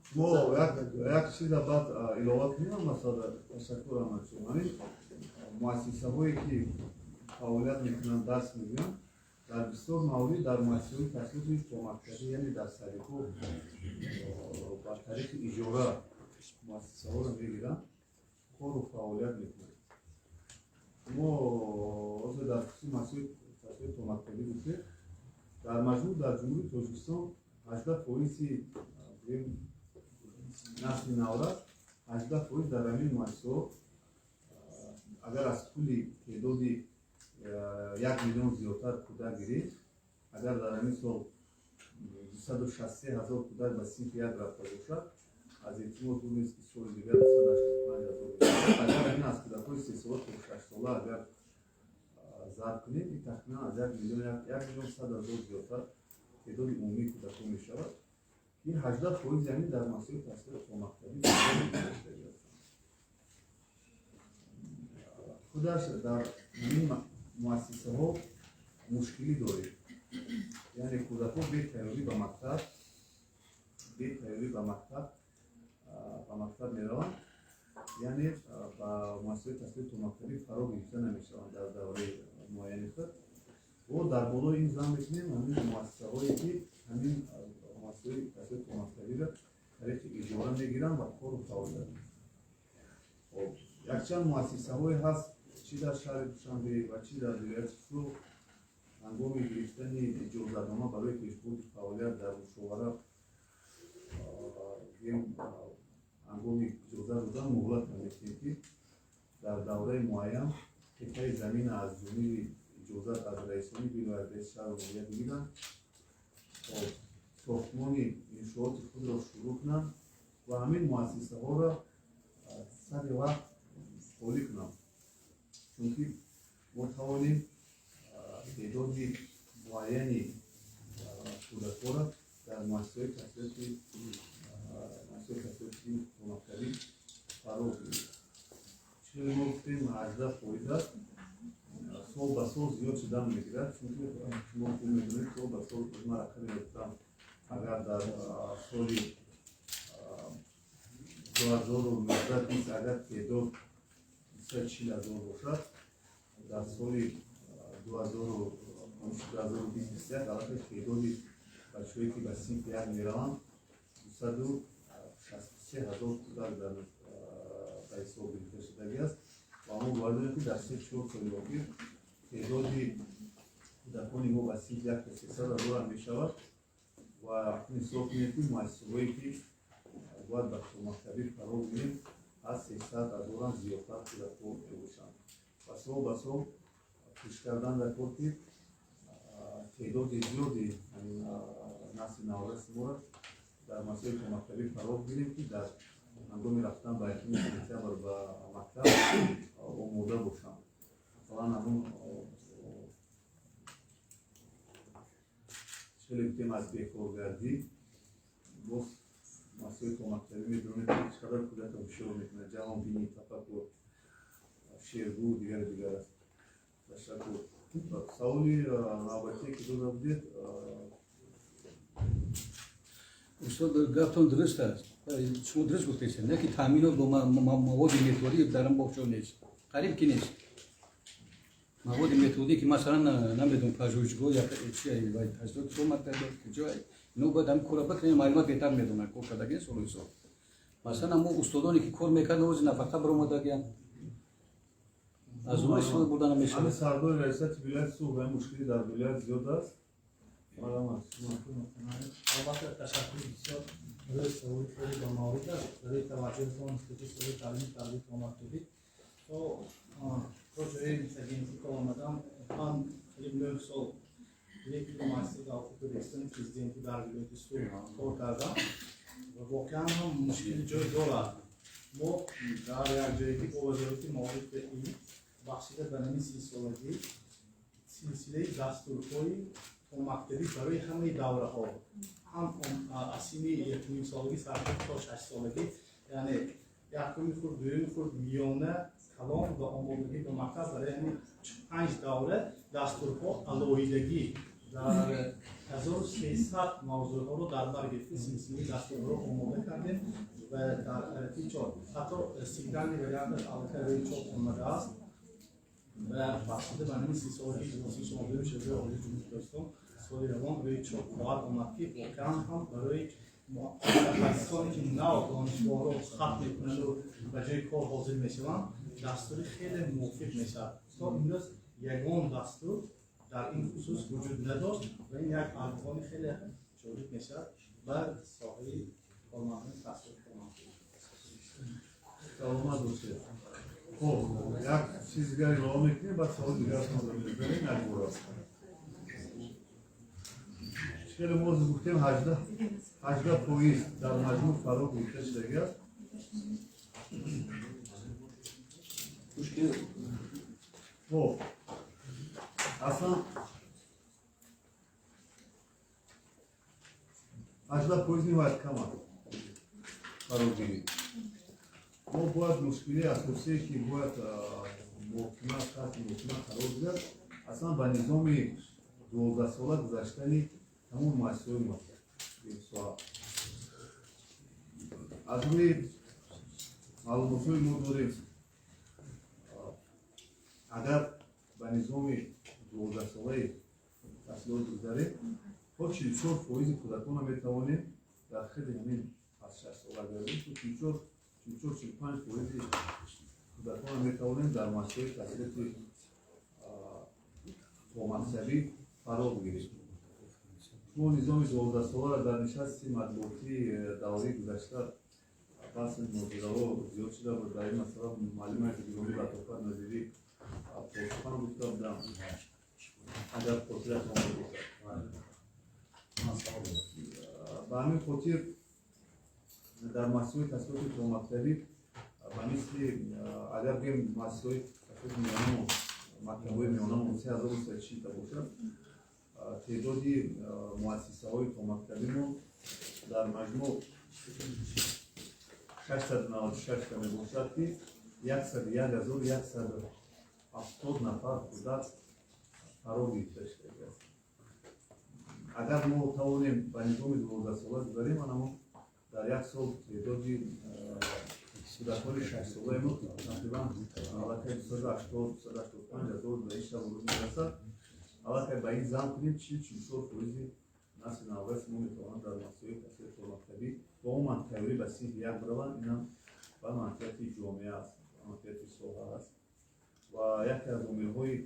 شما یک چیز بعد اضافه کنم مثلا تشکر آمد شما مؤسسه هایی که فعالیت میکنن درس میگن در بسیار مورد در مؤسسه تحصیلی کمک‌کاری یعنی در سریکو با طریق اجاره مؤسسه ها رو میگیرن کار و فعالیت میکنن ما از در خصوص مؤسسه تحصیلی کمک‌کاری بوده در مجموع در جمهوری تاجیکستان 18% نسل نورد 18% در همین مؤسسه اگر از کلی تعداد 1 میلیون زیادتر کودک گیرید اگر در همین سال 263,000 کودک به صنف 1 رفته باشد از احتمال دور نیست که سال دیگر 285,000 اگر همین از کودک‌های 3 ساله تا 6 ساله اگر ضرب کنید این تقریبا از 1 میلیون 1,100,000 زیادتر تعداد عمومی کودکان می شود این 18% یعنی در مسائل تحصیل کمک‌کاری خودش در این مؤسسه ها مشکلی دارید یعنی کودک ها به تیاری به مکتب میروند یعنی با مؤسسه تحصیل کمک‌کاری فرا گرفته نمیشوند در دوره معینی خود و در بالای این زن می‌بینیم همین مؤسسه هایی که همین مؤسسه تحصیل کمک‌کاری را طریق اجاره میگیرن و کار و فعالیت یکچند مؤسسه هایی هست چی در شهر دوشنبه و چی در ولایت فلو هنگام گرفتن اجازه‌نامه برای پیشبرد فعالیت در مشاوره هنگام اجازه دادن مهلت نمی‌دهند که در دوره معین قطعه زمین از جانب اجازه از رئیسانی ولایت رئیس شهر و ولایت بگیرند ساختمان انشاءات خود را شروع کنند و همین مؤسسه ها را سر وقت خالی کنند چونکه ما توانیم تعداد معینی کودک‌ها را در مؤسسه تحصیلی کمک‌کاری فرا گیریم چون ما گفتیم 18% سال به سال زیاد شدن میگیرد چون که شما خوب میدونید سال به سال ما رقم گرفتم اگر در سال 2019 اگر تعداد 240,000 باشد در سال 2023 علاقه تعداد بچه‌هایی که به صنف 1 میروند 263,000 کودک در حساب گرفته شده است و ما باید که در 3-4 سال باقی تعداد کودکان ما به صنف 1 تا 300,000 میشود و حساب کنید که مؤسسه‌هایی که باید به کمک‌کاری فرا گیریم از 300,000 زیادتر کودکان میباشند و سال به سال پیش کردن در کار که تعداد زیادی نسل نورست ما را در مسائل کمک‌کاری فرا گیریم که در هنگام رفتن به احتمال سپتامبر به مکتب آماده باشند مثلا همون خیلی بودیم از بیکارگردی باز مسائل کمک‌کاری می‌دونید که چقدر کودک هوشیار می‌کنه جوان بینی تفکر شیرگو دیگر است تشکر سوالی رابطه که داده بودید استاد گفتون درست است شما درست گفتید نه که تامین و مواد متدی در بخش نیست قریب کی نیست مواد متدی که مثلا نمیدونم پژوهشگاه یا چیزی باید تجربه شما مکتب جای نو بدم کار بکنیم معلومات بهتر میدونن کو کداگین سولوسو مثلا ما استادانی که کار میکنن روز نفقه برآمدگی از اون استفاده بودن میشه همه سردار ریاست ولایت سوق و مشکلی در ولایت زیاد است البته تشکر بسیار برای سوالی خیلی با مورد است برای توجه کنم که سوالی تعلیم تربیت و مکتبی تو راجعه این سگین که آمدم من خیلی 9 سال یک مؤسسه داخل رئیسان پرزیدنتی در ولایت سوئد کار کردم و واقعا هم مشکل جای دارد. ما در یک جایی با وزارت معارف این بخشیده به نام سیسولوژی سلسله دستورهای مکتبی برای همه دوره ها هم از سن 1 سالگی تا 6 سالگی یعنی یکمی خورد دومی خورد میانه کلام و آمادگی به مکتب برای همین 5 دوره دستورها علایدگی در 1300 موضوع ها رو در بر گرفته سلسله دستورها رو آماده کردیم و در ارتی چاپ حتی سیگنال وریانت البته روی چاپ آمده است و بخشیده به نام سیسولوژی شما شده آموزش دانشگاه سال روان روی چاپ خواهد آمد که واقعا هم برای متخصصانی که نو دانشگاه رو خط میکنند و به جای کار حاضر میشوند دستور خیلی موفق میشد. تا امروز یگان دستور در این خصوص وجود نداشت و این یک ارقام خیلی جالب میشد و ساحه کارمندان تحصیل کنند. سلامت باشید. خب یک چیز دیگری رو میکنیم بعد سوال دیگر رو می‌کنیم نگو خیلی موضوع گفتیم 18% در مجموع فرا گفته شده است. خب اصلا 18% نباید کم است فراگیری. ما باید مشکلی اساسی که باید محکمه خط محکمه قرار بگیرد اصلا به نظام 12 ساله گذشتنی تمام مؤسسه‌های ما سوال از روی معلومات‌های ما داریم اگر به نظام 12 ساله تحصیلات بگذاریم تا 44% کودکان میتوانیم در خیلی همین از 6 ساله گردیم تا 45% کودکان میتوانیم در مؤسسه تحصیلات مکتبی فرا بگیریم. ما نظام 12 ساله در نشست مطبوعاتی دوره گذشته بحث مدیرها زیاد شده و در این مسئله معلم گرامی لطافت نظیری پاسخان گفته بودم اگر خاطرت آمده به همین خاطر در مسئله تحصیلات مکتبی به مثل اگر بگیم مسئله تحصیلات میانه و مکتب‌های میانه 3160 تا باشد تعدادی مؤسسه‌های مکتبی ما در مجموع 696 تا میباشد که 1170 نفر کودک فرا گرفته شده است. اگر ما توانیم به نظام 12 ساله گذاریم اما در یک سال تعدادی کودکان 6 ساله ما تقریبا 285 هزار بیشتر میرسد. حالا که به این زن کنیم 44% نسل نوست ما میتوانند در مسائل تحصیلات مکتبی با اون منطقی به صنف یک بروند. این هم به منطقه جامعه است، منطقه سوحه است و یکی از امیدهای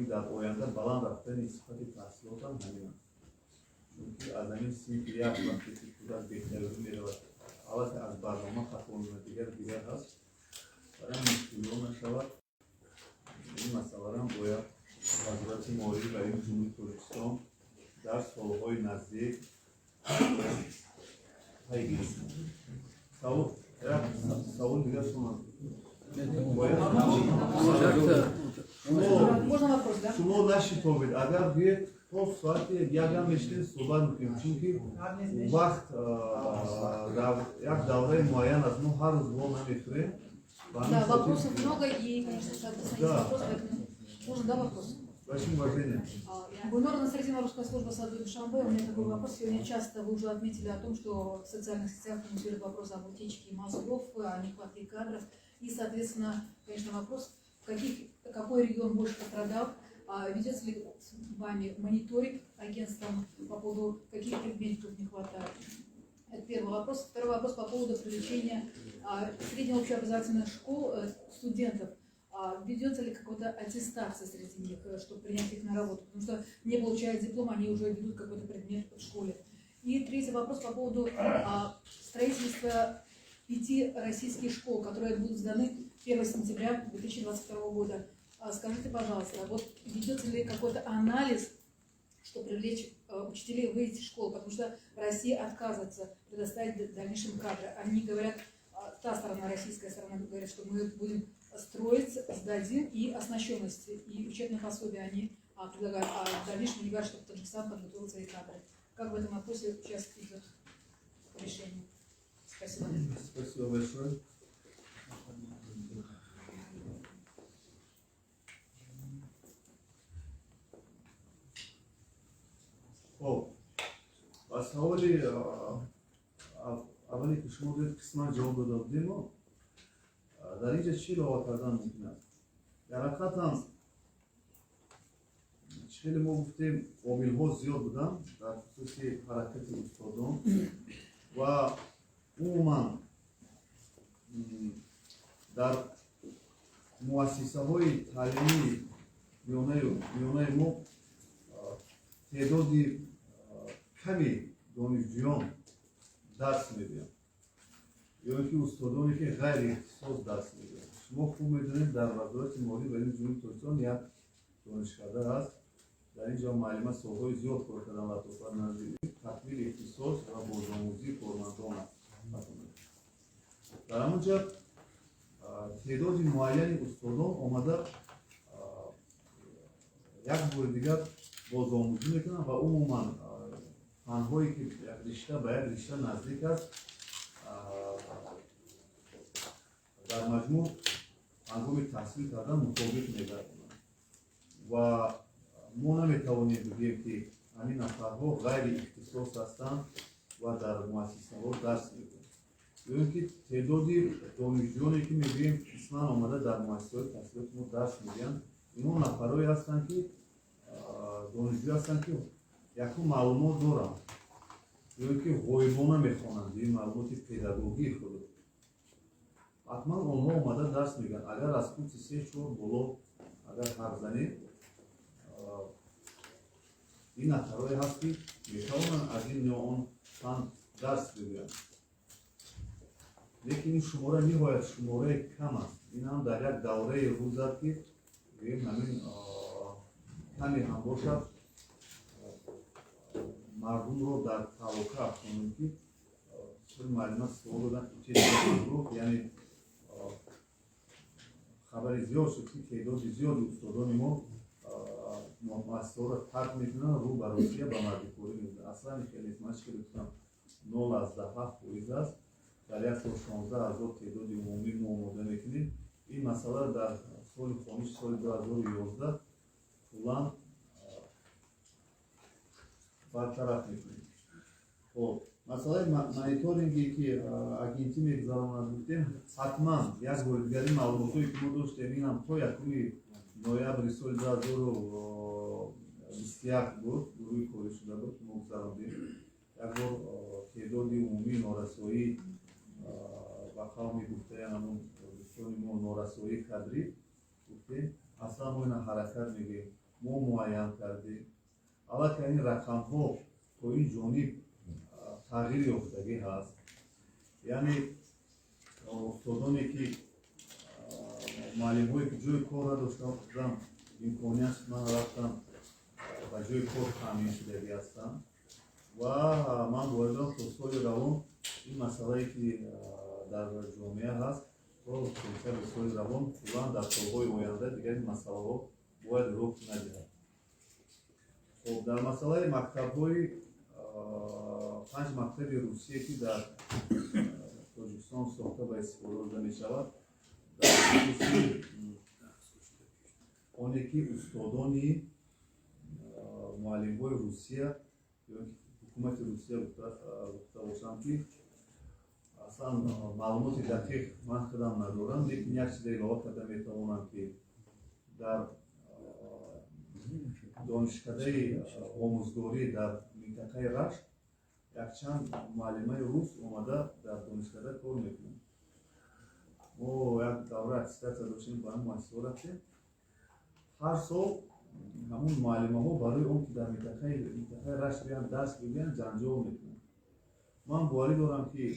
در آینده بلند رفتن صفت تحصیلات هم همین است. چون که از این صنف یک منطقه کودک بهتری میرود. حالا که از برنامه تفاهم دیگر هست برای مشکلی ها نشود. این مسئله هم باید وزارت مالی برای جمهوری ترکستان در سالهای نزدیک پیگیری کنند. سوال دیگر شما نشتابید اگر بیاید تا ساعت یک هم میشتید صحبت میکنیم چون که وقت در یک دوره معین از ما هر روز ما نمیتونیم. Да, вопросов много и, конечно, соответственно, есть вопросы, поэтому можно, да, вопрос? Большим уважением. Гульнора Насреддинова, русская служба Сады Душанбе. У меня такой вопрос. Сегодня часто вы уже отметили о том, что в социальных сетях комментируют вопрос об утечке мозгов, о нехватке кадров. И, соответственно, конечно, вопрос, какой регион больше пострадал, ведется ли с вами мониторинг агентством по поводу каких предметов не хватает? Это первый вопрос. Второй вопрос по поводу привлечения средних общеобразовательных школ студентов. Ведется ли какая-то аттестация среди них, чтобы принять их на работу? Потому что не получают диплом, они уже ведут какой-то предмет в школе. И третий вопрос по поводу строительства 5 российских школ, которые будут сданы 1 сентября 2022 года. Скажите, пожалуйста, вот ведется ли какой-то анализ что привлечь учителей в эти школы, потому что Россия отказывается предоставить в дальнейшем кадры. Они говорят, та сторона, российская сторона говорит, что мы будем строить, сдадим и оснащенности, и учебные пособия они предлагают. А в дальнейшем они говорят, что Таджикистан подготовил свои кадры. Как в этом вопросе сейчас идет решение? Спасибо. Спасибо большое. خب از حوالی اولی که شما دید قسمت جواب داده بودیم در اینجا چی رو کردن ممکن است؟ در حقیقت هم خیلی ما گفتیم عامل ها زیاد بودن در خصوص حرکت استادان و عموما در مؤسسه های تعلیمی میانه ما تعداد کمی دانشجویان درس میدن یا اینکه استادانی که غیر اختصاص درس میدن. شما خوب میدونید در وزارت مالی و جمهوری ترکستان یک دانشکده هست. در اینجا معلم سالهای زیاد کار کردن لطفا نظری تکمیل اختصاص و بازآموزی کارمندان است. در همونجا تعداد معین استادان آمده یک بار دیگر بازآموزی میکنن و عموما فن‌هایی که یک رشته به یک رشته نزدیک است در مجموع هنگام تحصیل کردن مطابق میگردند و ما نمیتوانیم بگیم که همین نفرها غیر اختصاص هستند و در مؤسسه ها درس میدن یا اینکه تعداد دانشجویانی که میگیم قسما آمده در مؤسسه های تحصیلات ما درس میدن اینا نفرهایی هستند که دانشجوی هستند که یکو معلومات دارن یا اینکه غایبانه میخوانند این معلومات پداگوگی خود حتما آنها آمده درس میگن اگر از کورس 3-4 بالا اگر حرف زنید این نفرهایی هست که میتوانند از این یا آن فن درس بگویند لیکن این شماره نهایت شماره کم است این هم در یک دوره روز است که همین کمی هم باشد مردم رو در توقع افکنند که سوی معلومات سوال دادن یعنی خبری زیاد شد که تعداد زیاد استادان ما مؤسسه را ترک میکنن رو به روسیه به مردکوری میدن اصلا خیلی اسمش که گفتم 0.7% است در یک سال 16,000 تعداد عمومی ما آماده میکنیم این مسئله در سال خامش سال 2011 کلا برطرف میکنیم. خب مسئله مانیتورینگی که اگنتی میگذارند بودیم حتما یک بار دیگری معلوماتی که ما داشتیم این هم تا یکمی نویبر سال 2021 بود روی کاری شده بود ما گذاراندیم یک بار تعداد عمومی نارسایی و قومی گفته همون دوستان ما نارسایی کدری گفتیم اصلا ما این حرکت میگیم ما معین کردیم حالا که این رقم ها تا این جانب تغییر یافتگی هست یعنی استادانی که معلم هایی که جای کار نداشتن امکانیت من رفتم و جای کار تامین شدگی هستم و من باید تا سال روان این مسئله که در جامعه هست تا سال روان کلان در سالهای آینده دیگر این مسئله ها باید رخ ندهد. خب در مسئله مکتب های 5 مکتب روسیه که در تاجیکستان ساخته و استفاده داده می شود در خصوص آنی که استادانی معلم های روسیه یا حکومت روسیه گفته باشم که اصلا معلومات دقیق من خودم ندارم لیکن یک چیز اضافه کرده می توانم که در دانشکده آموزگاری در منطقه رشت یک چند معلمه روس اومده در دانشکده کار میکنند. ما یک دوره اتستات داشتیم با هم مؤسسه رفتیم هر سال همون معلمه ها برای اون که در منطقه رشت بیان درس بگیرن جنجال میکنند. من باوری دارم که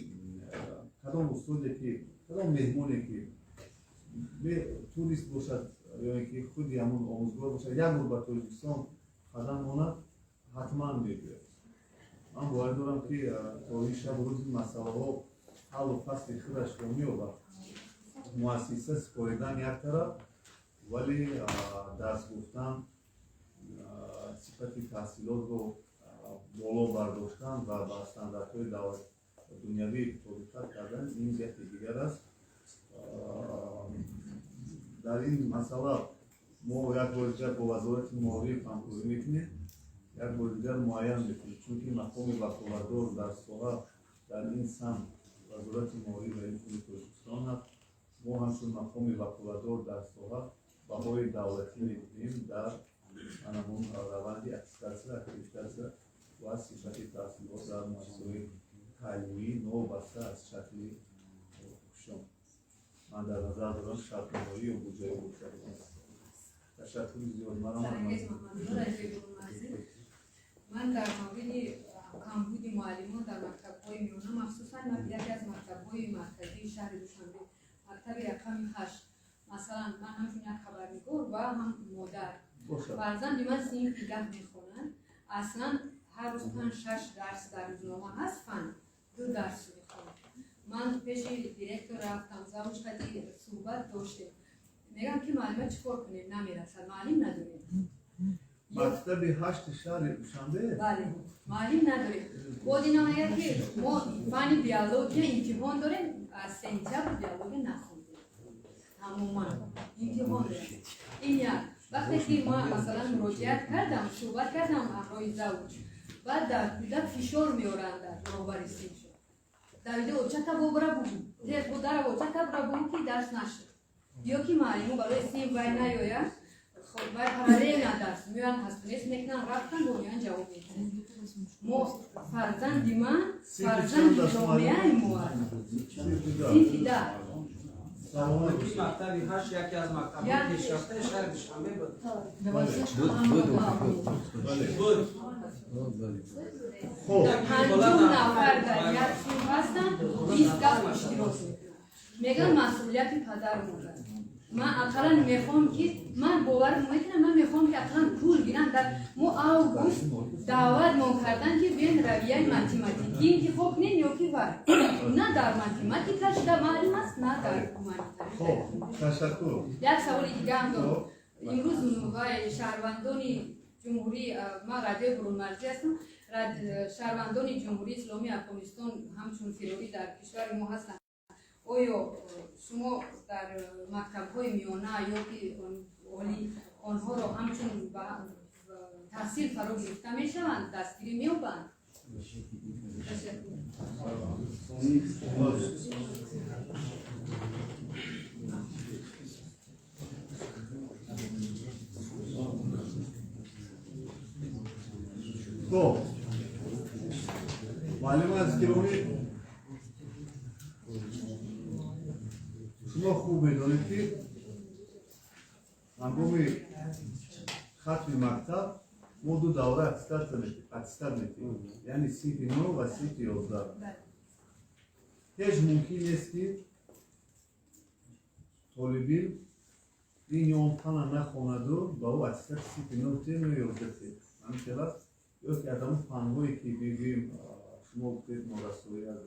کدام استادی که کدام مهمونی که توریست باشد یا اینکه خودی همون آموزگار باشد یک بار به تاجیکستان قدم ماند حتما میگه من باید دارم که تا شب روز مسئله ها حل و فصل خودش رو میابد مؤسسه سپاریدن یک طرف ولی درس گفتن صفت تحصیلات رو بالا برداشتن و با استانداردهای دنیوی مطابقت کردن این جهت دیگر است. در این مسئله ما یک بار دیگر با وزارت مالیه همکاری میکنیم یک بار دیگر معین میکنیم چون که مقام وکالتدار در ساحه در این سمت وزارت مالیه و این تاجیکستان هست. ما همچون مقام وکالتدار در ساحه بهای دولتی میکنیم در همون روند اکتیویتاس و صفت تحصیلات در مؤسسه‌های تعلیمی نو بسته از شکل شما من در نظر دارم شرط‌نمایی و بودجه گفتاری است. تشکر زیاد من در مورد کمبود معلمان در مکتب‌های میانه مخصوصاً یکی از مکتب‌های مرکزی شهر دوشنبه مکتب رقم 8 مثلا من همچون یک خبرنگار و هم مادر فرزند من صنف 10 میخونن اصلا هر روز 5-6 درس در روزنامه هست فن 2 درس میخونن من پیش دیرکتور رفتم زوج خیلی صحبت داشتیم میگم که معلم چیکار کنیم نمیرسد معلم نداریم مکتب 8 شهر دوشنبه بله معلم نداریم بعد اینا میگه که ما فن بیولوژی امتحان داریم از سنتیامبر بیولوژی نخوندیم تماما امتحان داریم این یک وقتی که ما مثلا مراجعت کردم صحبت کردم همراه زوج بعد در کودک فشار میارن در برابر سنشون دویده اوچکا بابرا بودیم زیر بودر اوچکا برا بودیم که درس نشد یا که معلمو برای سیم وای نیاید خب وای حمله ندرس میان هستونیست میکنن رفتن و میان جواب میدن ما فرزند من فرزند جامعه ما سیفی در مکتبی هشت یکی از مکتب‌های پیشرفته شهر دوشنبه بود. پنجم نفر در یک تیم هستن 20 کس اشتراک میگن مسئولیت پدر مادر من اقلا میخوام که من باور میکنم من میخوام که اقلا پول گیرن در ما آگوست دعوت ما کردن که بین رویه ماتماتیکی این که خب یا که ور نه در ماتماتیکش در معلوم است نه در خب تشکر یک سوالی دیگه هم دارم امروز موقع شهروندان جمهوری ما رادیو برونمرزی هستم شهروندان جمهوری اسلامی افغانستان همچون فروری در کشور ما هستند آیا شما در مکتب‌های میانه یا که عالی آنها را همچون تحصیل فرا گرفته میشوند دستگیری می‌یابند؟ خب معلم از گرامی شما خوب بدانید که هنگام ختم مکتب ما 2 دوره اتستاد میتیم یعنی صنف 9 و صنف 11 هیچ ممکن نیست که طالبی این امتحان نخواند و با او اتستاد صنف 9 تیم و 11 تیم همین کلاس یا که آدم فنهایی که بگیم شما بکنید مارستوی از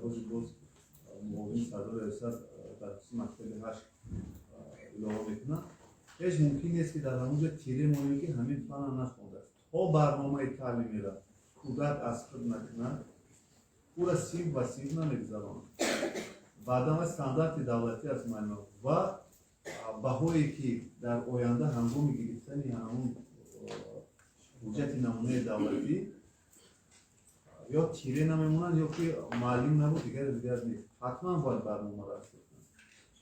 روزی باز معاون صدر ریاست در مکتب 8 اعلام میکنن هیچ ممکن نیست که در همونجا تیره مانی که همین فن نخونده است تا برنامه تعلیمی را کودک از خود نکنند او را سیب و سیب نمیگذارند بعدم استاندارد دولتی از معلم و بهایی که در آینده هنگام گرفتن همون حجت نمونه دولتی یا تیره نمیمونن یا که معلم نبود دیگر نیست حتما باید برنامه را است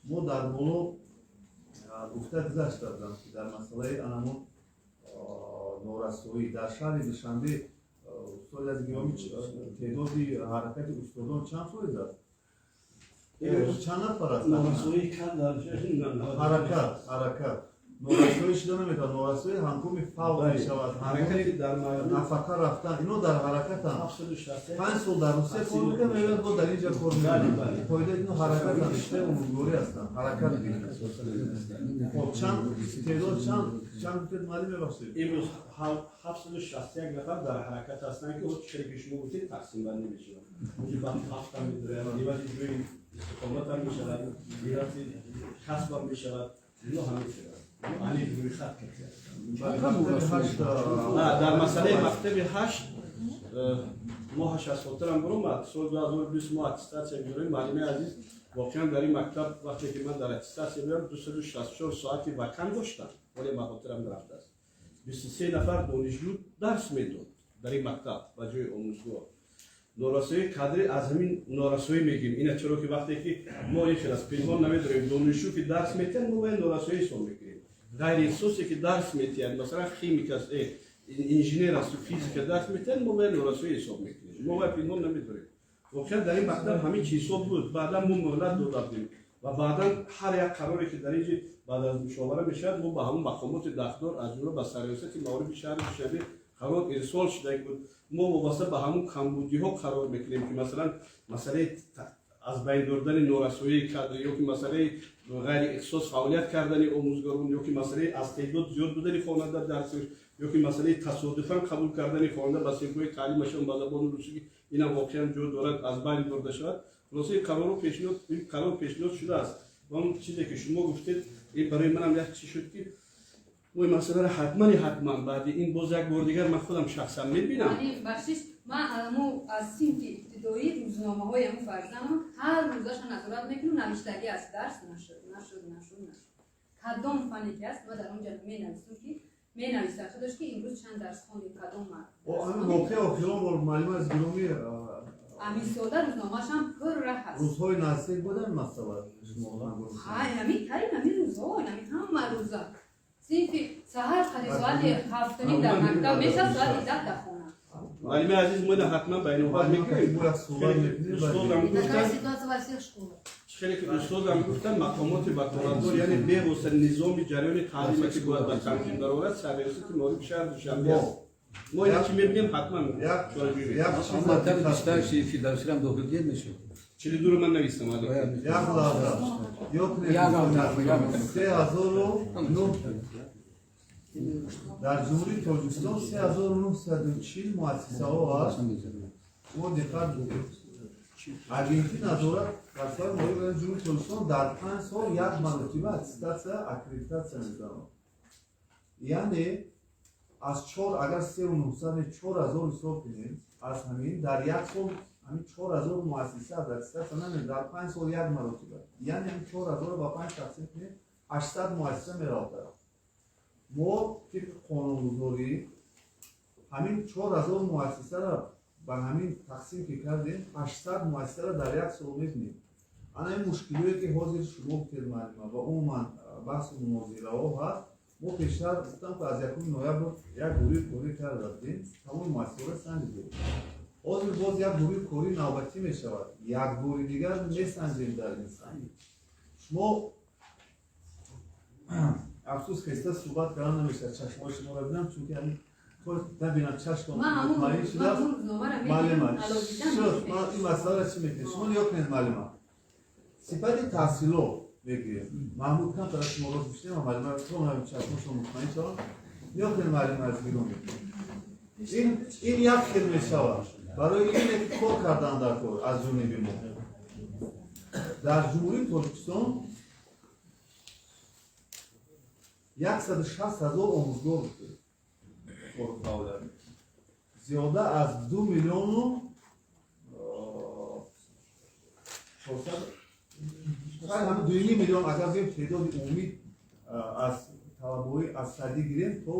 ما در بولو گفته گذشت دادم که در مسئله انمون نورستویی در شهر دوشنبه استاد از گرامی تعدادی حرکت استادان چند سویز است؟ چند نفر است؟ نورستویی کم در حرکت норасоӣ шуда наметавад, норасоӣ ҳангоми фавт Бале. мешавад, ҳаракати ҳангоми дар мавзӯъ нафақа рафтан, ино дар ҳаракатанд. 760 5 сол дар Русия кор мекунад, меояд бо дар инҷа кор Бале, мекунад. бале. Қоидаи ино ҳаракатанд, иштаи умумгорӣ ҳастанд, ҳаракат бигиранд. Хоб чанд теъдод чанд гуфтед маълим мебахшед? имрӯз 761 нафар дар ҳаракат ҳастанд ки чизе ки шумо гуфтед тақсимбандӣ мешавад. Муҷиб ҳафтам медорад, ивази ҷои истиқоматам мешавад, ивази касбам мешавад, ино ҳам мешавад. Ани рӯи хат кардем. дар масъалаи мактаби 8 моҳаш аз хотирам биромад, соли 2020 мо аттестатсия гузорем. Маълими азиз, воқеан дар ин мактаб вақте ки ман дар аттестатсия биям 264 соати вакант доштам, вале ба хотирам нарафтааст. 23 нафар донишҷӯ дарс медод дар ин мактаб ба ҷои омӯзгор. норасоии кадри аз ҳамин норасоӣ мегим. Ина чаро ки вақте ки мо ин хел аз пинҳон намедорем, донишҷӯ ки дарс метиҳад, мо бояд норасоӣ ҳисоб мекунем. ғайриихтисосе ки дарс метиҳад, масалан химик аст, инженер асту физика дарс метиҳад, мо бояд норасоӣ ҳисоб мекунем. мо бояд пинҳон намедорем. воқеан дар ин мактаб ҳамин чӣ ҳисоб буд. баъдан мо муҳлат дода будем ва баъдан ҳар як қароре ки дар инҷи баъд аз мушовара мешавад, мо ба ҳамон мақомоти дахдор аз ҷумла ба сарёсати маориби шаҳри Душанбе қарор ирсол шуда буд. мо вобаста ба ҳамон камбудиҳо қарор мекунем ки масалан масъалаи аз байн бурдани норасоии кадр ё ки масъалаи ғайриихтисос фаъолият кардани омӯзгорон ё ки масъалаи аз теъдод зиёд будани хонанда дар синф ё ки масъалаи тасодуфан қабул кардани хонанда ба синфҳои таълимашон ба забони русӣ инам воқеан ҷо дорад аз байн бурда шавад. хулоса ин қарор пешниҳод шудааст. ва он чизе ки шумо гуфтед, ин барои манам як чӣ шуд ки мо ин масъаларо ҳатман баъди ин боз як бор дигар ман худам шахсан мебинам. бахшиш ман аму аз синфи ибтидоӣ рӯзномаҳои аму фарзандам ҳар рӯзаша назорат мекунам, навиштагӣ аст, дарс нашуд. Кадом фане ки аст ва дар он ҷо менависам ки менависам худаш ки имрӯз чанд дарс хондем, кадом воқеа охирон бор маълим аз гиромӣ амин сода рӯзномаашам пурра ҳаст. рӯзҳои наздик буданд масъала шумо ҳамин тарин ҳамин рӯзҳо, ҳамин ҳама рӯза синфи саҳар қади соати 7 дар мактаб мешав, соати 10 дар хона. маълими азиз, мо ина ҳатман байнуҳол мекунем. устодам гуфтанд Ситуация во всех школах. хеле ки устодам гуфтанд мақомоти ваколатдор, яъне бевосита низоми ҷараёни таълиме ки бояд ба танзим барорад сарвисати маориби шаҳри Душанбе аст. мо ина ки мебинем ҳатман мактаби биштар ши дарсирам дохилгир мешуд. 42 ман навистам. як лаҳза ёб 3009 дар ҷумҳурии Тоҷикистон 3940 муассисаҳо ҳаст. шумо диққат кунед. агенти назорат дар соҳаи молия дар ҷумҳурии Тоҷикистон дар 5 сол як маротиба аттестатсия аккредитатсия мекунад. яъне аз 4 агар 3900 4000 ҳисоб кунем, аз ҳамин дар як сол ҳамин 4000 муассиса аз аттестатсия намед, дар 5 сол як маротиба, яъне ҳамин 4000 ба 5 тақсим кунем, 800 муассиса меравад. мо тибқи қонунгузорӣ ҳамин 4000 муассисаро ба ҳамин тақсим ки кардем, 800 муассисаро дар як сол мекунем. ана ин мушкилие ки ҳозир шумо гуфтед маълима ва умуман баҳсу мунозираҳо ҳаст. мо пештар гуфтам ки аз 1 ноябр як гурӯҳи корӣ карда будем, тамоми муассисаҳоро санҷидем. ҳозир боз як гурӯҳи корӣ навбатӣ мешавад, як бори дигар месанҷем дар ин сан. шумо афсӯс хеста суҳбат кардан намешавад, чашмои шуморо бинам, чунки набинам чашмам мутмаин шудааст. маълима шуд ман ин масъаларо чӣ мекунем? шумо нигоҳ кунед маълима, сифати таҳсилот мегирем. маҳмуд кам тарaf шумо рост бишнем, маълимаро тонам чашмошон мутмаин шавам. нигоҳ кунед маълима аз гиром мекунем. ин як хел мешавад. барои ине ки кор кардан дар кор аз ҷониби мо дар ҷумҳурии Тоҷикистон 160,000 омӯзгор фаъолият, зиёда аз 2 миллиону 2 миллион агар бем теъдоди умумӣ аз талабоӣ аз садӣ гирем, то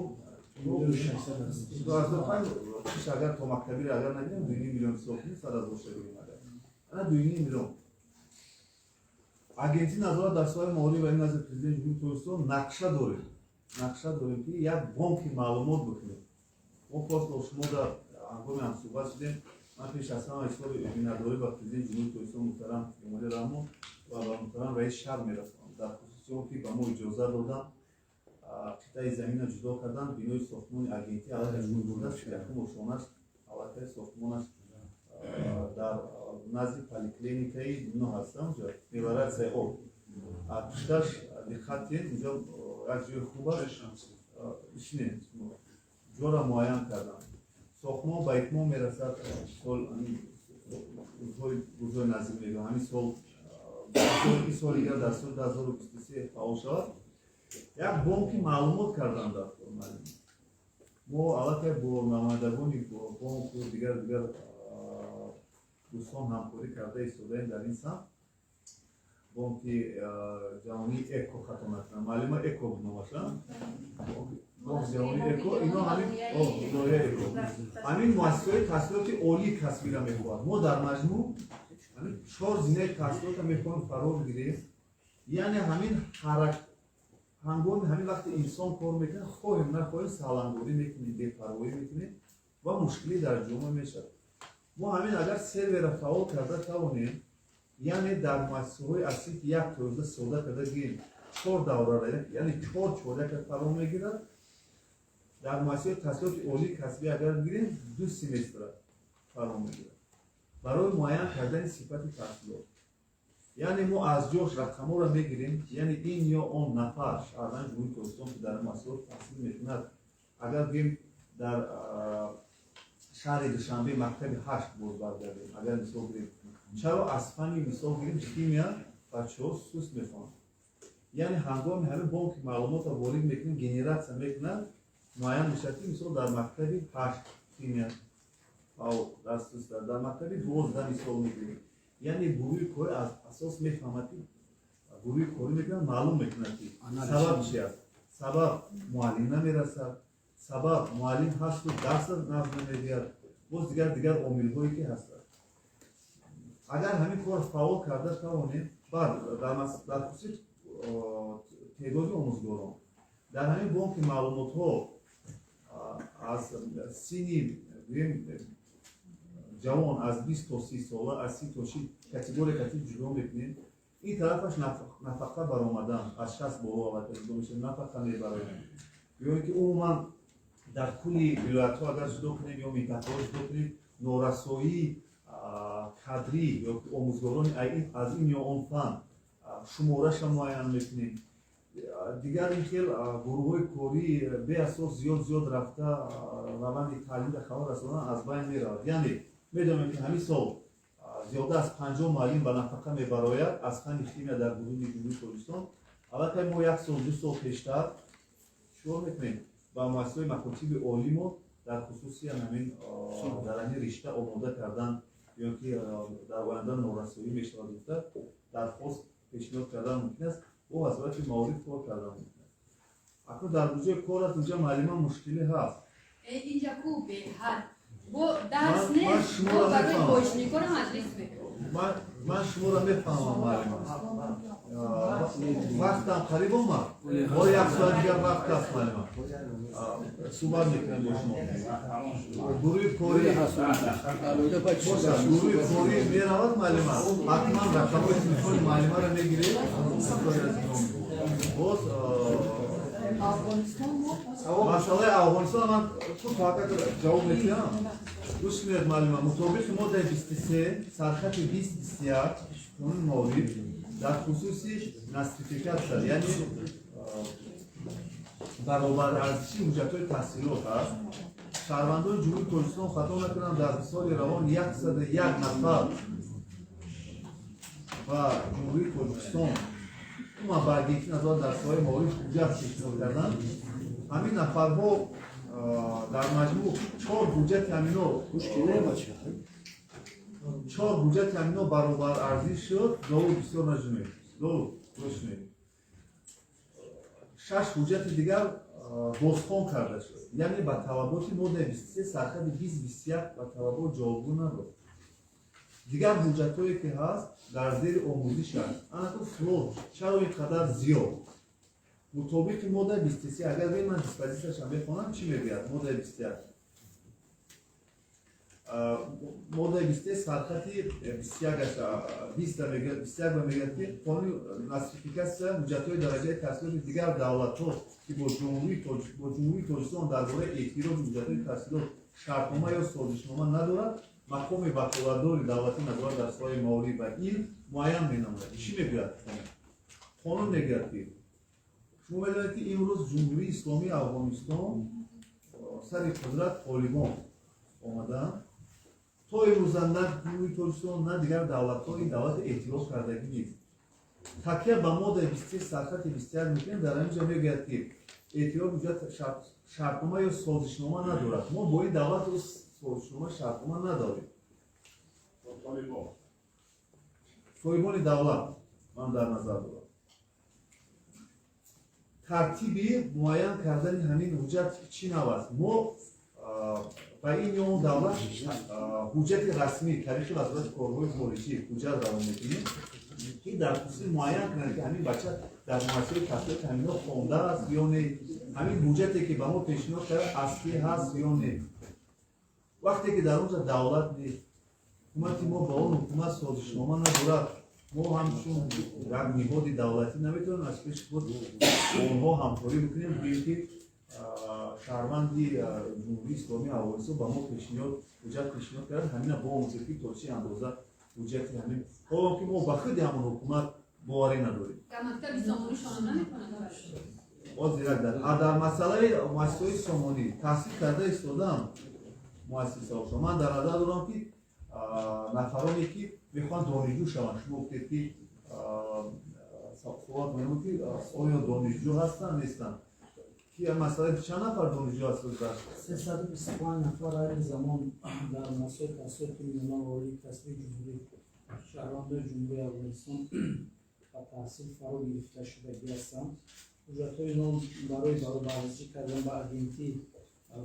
агар то мактабиро агар нагирем 2 миллион ҳисоб кунем, 100 боша гирем агар ана 2 миллион. агенти назорат дар соҳаи молия ва ин назди президенти ҷумҳурии Тоҷикистон нақша дорем ки як бонки маълумот бикунем. мо хос бо шумо дар ҳангоми ҳамсуҳбат шудем. ман пеш аз ҳама изҳори миннатдорӣ ба президенти ҷумҳурии Тоҷикистон муҳтарам Эмомалӣ Раҳмон ва ба муҳтарам раис шаҳр мерафтам дар хусуси он ки ба мо иҷоза доданд қитаи замина ҷудо кардан бинои сохтмони агентӣ аллакай шуруъ бурдааст якум ошонаш аллакай сохтмонаш дар назди поликлиникаи бино ҳаст онҷо мелиоратсияи об пушташ диққат кунед онҷо як ҷои хуб аст ишне ҷора муайян кардан сохтмон ба итмом мерасад сол рӯзҳои наздик мегӯям ҳамин сол این سال دیگر در سال 2023 فعال شد یک بانکی معلومات کردن در ما البته با نمایندگان بانک و دیگر دوستان همکاری کرده ایستادیم در این سمت بانک جهانی اکو خطا نکنم معلومه اکو بود نماشن بانک جهانی اکو اینا همین دایره اکو همین مؤسسه تحصیلات عالی کسبی را میخواهد ما در مجموع 4 زینه تحصیلات میخوایم فرا بگیریم یعنی همین حرکت هنگام همین وقتی انسان کار میکنه خواهیم نخواهیم سالنگاری میکنیم بی‌پروایی میکنیم و مشکلی در جامعه میشه ما همین اگر سرور فعال کرده توانیم یعنی در مؤسسه‌های اصلی که یک توزیع سودا کرده گیم 4 دوره یعنی 4 چوره که فرا میگیرد در مؤسسه تحصیلات عالی کسبی اگر بگیریم 2 سمستر فرا میگیرد برای معین کردن صفت تحصیلات یعنی ما از جوش رقم‌ها را میگیریم یعنی این یا اون نفر شهروند جمهوری کردستان که در مؤسسات تحصیل میکند اگر بگیم در شهر دوشنبه مکتب 8 باز برگردیم اگر مثال بگیریم چرا از فنی مثال بگیریم شیمیا بچه‌ها سوست میخوان یعنی هنگام همه بانک معلومات را وارد میکنیم گنراسیون میکنند معین میشه مثال در مکتب 8 شیمیا او در مکتب 12 مثال میگیریم یعنی گروه کاری از اساس میفهمید گروه کاری میکنن معلوم میکنند سبب چی است سبب معلم نمیرسد سبب معلم هست و درس نظم نمیدهد باز دیگر عامل‌هایی که هست اگر همین کار فعال کرده توانیم بعد در خصوص تعداد آموزگاران در همین بانک معلومات ها از سنی جوان از 20 تا 30 ساله از 30 تا 60 کاتگوری جدا میکنیم این طرفش نفقه برآمدن از 60 بالا و جدا میشه نفقه میبریم یا اینکه عموما در کلی ولایت ها اگر جدا کنیم یا منطقه‌ها جدا کنیم نارسایی کادری یا آموزگاران از این یا آن فن شمارش معین میکنیم دیگر اینکه گروه‌های کاری به اساس زیاد رفته روند تعلیم در خبر رساندن از بین میرود یعنی میدونیم که همین سال زیاده از 50 معلم به نفقه میبراید از فن شیمیا در حدود جمهوری کردستان البته ما یک سال 2 سال پیشتر شروع میکنیم با مؤسسه مکاتب عالی ما در خصوصی همین در این رشته آماده کردن یا که در آینده نورسایی میشه گفته درخواست پیشنهاد کردن ممکن است او از وقتی موارد کار کردن ممکن است اکنون در روزه کار از اینجا معلمان مشکلی هست اینجا خوبه هر با درس نیست با برای پوشنیکو را مجلس میکنم من شما را میفهمم معلمان وقتم قریب اومد با یک ساعت دیگر وقت است معلمان صحبت میکنم با شما گروه کاری میرود معلمان حتما رقم‌های تلفن معلمان را میگیره باز مسئله افغانستان من فقط جواب میدم گوش کنید معلمان مطابق ماده 23 سرخط 2021 قانون مالی در خصوص ناستریفیکاسیون یعنی برابر ارزشی حجت‌های تحصیلات است شهروندان جمهوری کردستان خطا نکنند در سال روان 101 نفر و جمهوری کردستان ما برگیتی نظر در سال مالی حجت پیشنهاد کردند همین نفرها در مجموع 4 بودجه تامینات 4 بودجه تامینات برابر ارزش شد دو بسیار نجمه دو روشنی 6 بودجه دیگر بازخوان کرده شد یعنی با طلبات ماده 23 سرخط 2021 و طلبات جوابگو نداد دیگر بودجه‌هایی که هست در زیر آموزش است انا تو فلوت چرا اینقدر زیاد مطابق ماده 23 اگر به من دیسپوزیشنش هم بخونم چی میگوید ماده 23 мода 20 сархати 21 мегаватт қонуни нотификация ҳуҷҷатҳои дараҷаи таҳсилоти дигар давлатҳо ки бо ҷумҳурии тоҷикистон дар бораи эътирофи ҳуҷҷатҳои таҳсилот шартнома ё созишнома надорад мақоми ваколатдори давлати назорат дар соҳаи маориф ва илм муайян менамояд. Чӣ мегӯяд қонун мегӯяд ки шумо медонед ки имрӯз ҷумҳурии исломии афғонистон сари қудрат толибон омаданд. То имрӯза на ҷумҳурии тоҷикистон на дигар давлатҳо ин давлат эътироф кардагӣ нест. Такя ба моддаи 23 сархати 21 мекунем дар ҳамин ҷо мегӯяд ки эътироф ҳуҷҷат шартнома ё созишнома надорад. Мо бо ин давлат созишнома шартнома надорем. толибони давлат ман дар назар дорам. тартиби муайян кардани ҳамин ҳуҷҷат чӣ нав аст? Мо ба ин ё он давлат ҳуҷҷати расмӣ тариқи вазорати корҳои хориҷӣ ҳуҷҷат равон мекунем ки дар хусуси муайян кунад ки ҳамин бача дар муассисаи таҳсилоти ҳамино хондааст ё не, ҳамин ҳуҷҷате ки ба мо пешниҳод карда аслӣ ҳаст ё не. вақте ки дар онҷа давлат нест, ҳукумати мо ба он ҳукумат созишнома надорад, мо ҳамчун як ниҳоди давлатӣ наметавонем аз пеши худ онҳо ҳамкорӣ бикунем бигӯем ки шаҳрванди ҷумҳурии исломии афғонистон ба мо ҳуҷҷат пешниҳод кард, ҳамина бо музики то чӣ андоза ҳуҷҷати ҳамин, ҳоло ки мо ба худи ҳамон ҳукумат боварӣ надорем. дар масъалаи муассисаҳои сомонӣ таҳсил карда истодам муассисаҳошон. Ман дар назар дорам ки нафароне ки мехоҳанд донишҷӯ шаванд, шумо гуфтед ки суолат меомад ки оё донишҷӯ ҳастанд нестанд? ки масъалаи чанд нафар донишҷӯ ҳастанд? 325 нафар ҳар замон дар масоили таҳсилоти миёнавории касбии ҷумҳурии шаҳрвандони ҷумҳурии афғонистон ба таҳсил фаро гирифта шудагӣ ҳастанд. ҳуҷҷатҳои инҳо барои баробаррасӣ кардан ба агентӣ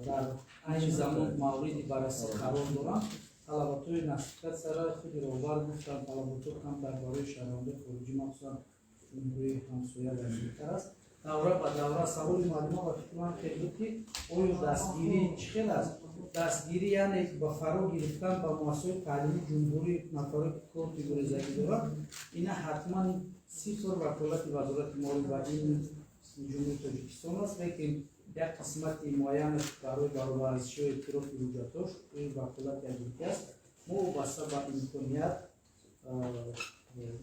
дар айни замон мавриди баррасӣ қарор доранд. талаботҳои нотификатсияро худи роҳбар гуфтанд, талаботҳо кам дар бораи шаҳрвандои хориҷӣ махсусан ҷумҳурии ҳамсоя вазиртар аст. давра ба давра саволи маълумо ва фикрман хеле ки оё дастгирӣ чӣ хел аст? дастгирӣ яъне ба фаро гирифтан ба муассисаҳои таълимии ҷумҳурӣ нафарои корти гурезагӣ дорад, ина ҳатман сифр ваколати вазорати моли ва илми ҷумҳурии тоҷикистон аст, лекин як қисмати муайянаш барои баробаррасиши эътирофи ҳуҷҷатҳош ин ваколати агентӣ аст. мо вобаста ба имконият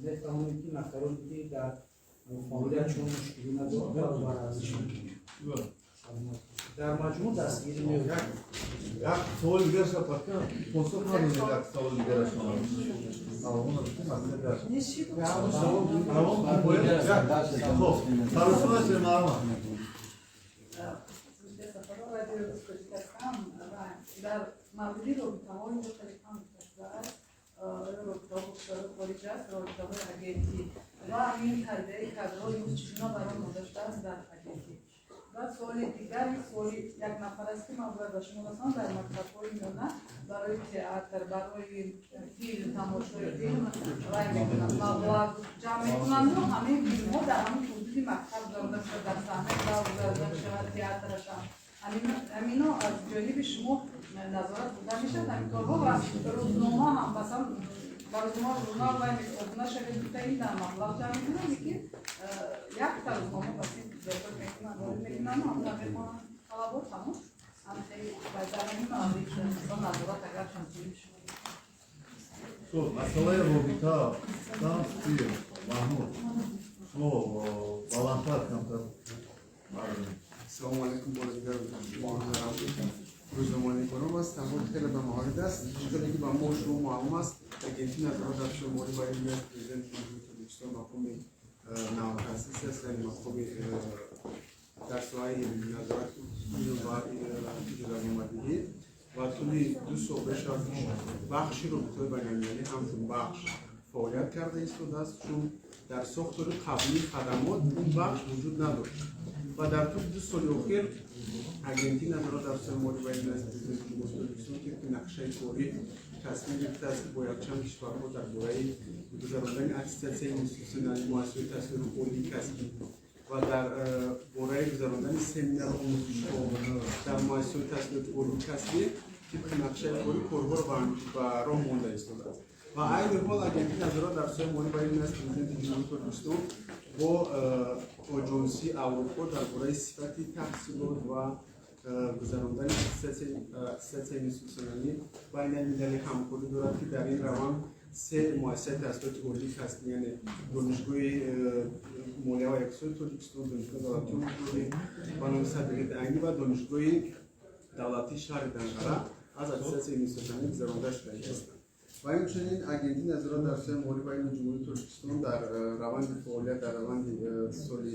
метавонем ки нафароне ки дар фаъолият чун мушкилӣ надорад баробаррасиш мекунем. дар маҷмӯъ дастгирӣ меёбад. як суоли дигарша пака посух надодед. як саволи дигарашон саросонаш маълумат дар мавриди робитаҳои мухталифан гуфта шудааст, робитаҳои хориҷ аст, робитаҳои агентӣ ва ин тарбияи кадрҳо имрӯз чӣ баром гузоштааст дар агентӣ. ва суоли дигар суоли як нафар аст ки ман бояд ба шумо расонам дар мактабҳои миёна барои театр, барои филм, тамошои филм ва маблағ ҷамъ мекунанду ҳамаи филмҳо дар ҳамин ҳудуди мактаб гузарода шуда, дар саҳна гузарода мешавад, театрашам ҳамино аз ҷониби шумо назорат бурда мешавад ҳамин корҳо ва рӯзнома ҳам масалан ба рӯзнома журнал ва обуна шавед гуфта ин дар маблағ ҷамъ мекунанд, лекин якта рӯзнома баси зохир мекунанд, ворид мекунанд, ҳамна мехонанд талабот ҳамон ҳам хеле дар ҳамин маврид назорат агар ҳамчунин шуд. масъалаи робита самсти маҳмуд шумо баландтар камтар. Assalomu alaykum bolalar. روزنامه‌نگاری کنم است. تمام خیلی به مهارت است. چیزی که با ما شما معلوم است. اگه نظارت در شماری باید میاد پرزیدنت تاجیکستان مقام نوآموزی است. یعنی مقام در سوای نظارت و اجرایی و طولی 2 سال بیش از بخشی رو به طور بین‌المللی همچون بخش فعالیت کرده است چون در ساختار قبلی خدمات این بخش وجود نداشت و در طول 2 سال اخیر агентӣ назорат дар сомали ва инвестициони ҷумҳурии که нақшаи کاری تصمیم گرفته است که با یکچند کشورها درباره گذراندن اتستاسیون اینستیتوسیونال مؤسسه‌های تحصیل عالی کسبی و درباره گذراندن سمینار آموزش‌ها در مؤسسه‌های تحصیلات عالی کسبی طبق نقشه کلی کارها رو به راه مانده ایستاده است و عین حال اگنتی نظارت در سوی مالی برای این است پرزیدنت جمهوری ترکستان با آژانسی اروپا درباره صفت تحصیلات و گذراندن سطح اینستیتوسیونالی بین المللی همکاری دارد که در این روند سه مؤسسه تحصیلات عالی هست، یعنی دانشگاه مالیه و اقتصاد ترکستان، دانشگاه دولتی عمومی بنام صدیقه عینی و دانشگاه دولتی شهر دنقره از اساس اینستیتوسیونالی گذرانده شده هستند. و همچنین اگنتی نظارت در سوی مالی بین جمهوری ترکستان در روند فعالیت در روند سال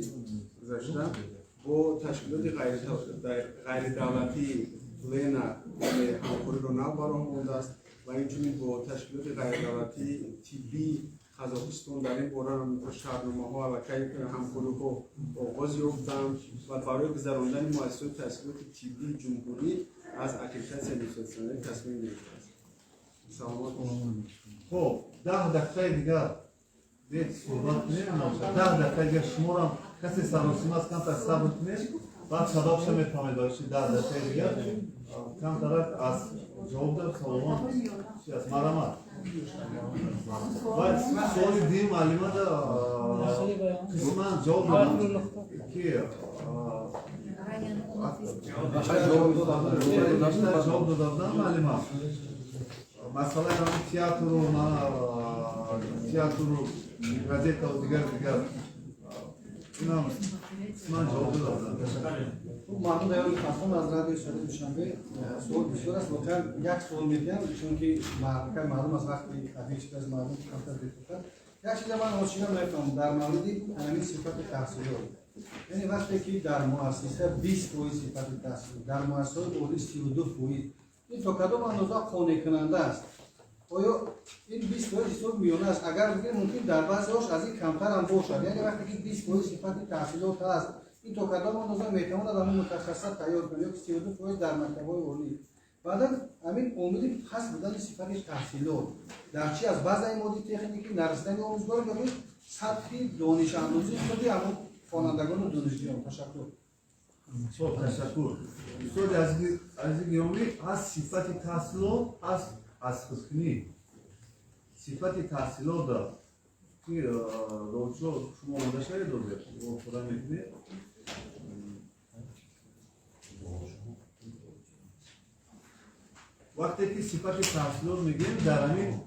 گذشته با تشکیلات غیر دولتی لینا همکاری را نو برآورده مانده است و همچنین با تشکیلات غیر دولتی طبی قزاقستان در این باره شهرنامه‌ها و همکاری‌ها آغاز یافتند و برای گذراندن مؤسسات تحصیلات طبی جمهوری از اکریدیتاسیون اینستیتوسیونالی تصمیم گرفته است. سلامت باشید. خب 10 دقیقه دیگر دید صحبت نمی‌کنم. 10 دقیقه دیگر شما را کسی سراسیمه است کم صبر کنید. بعد صداش میفهمید داشتید 10 دقیقه دیگر کم طرف از جواب داد سلامات چی است مرحمت. بعد سوال دیم معلومات قسماً جواب دادم که جواب دادم معلومات مثلا تئاتر و گازeta و دیگر اینا قسماً جواب دادم. ممنون دیگه خواستم از رادیو صدای دوشنبه سوال بسیار است واقعا یک سوال میگم چون که معلوم از وقتی ادیش از معلوم کمتر دیدم یک چیز من آشنا میکنم در مورد همین صفت تحصیلات یعنی وقتی که در مؤسسه 20% صفت تحصیل در مؤسسه عالی 32% این تا کدام اندازه قانع کننده است آیا این 20% حساب میانه است اگر بگیم ممکن در بعضی‌هاش از این کمتر هم باشد یعنی وقتی که 20% صفت تحصیلات هست این تا کدام اندازه میتواند همون متخصص تیار کنه یا 32% در مکتب‌های عالی بعدا همین امید خاص بودن صفت تحصیلات در چی از بعض مودی تکنیکی نرسیدن آموزگار یا سطح دانش آموزی خودی همون خوانندگان و دانشجویان تشکر. خب تشکر. استاد از گرامی از صفت تحصیلات از خودکنی صفت تحصیلات دارد که روچو شما آماده شده دوزه و خدا میکنه وقتی که صفت تحصیلات میگیم در همین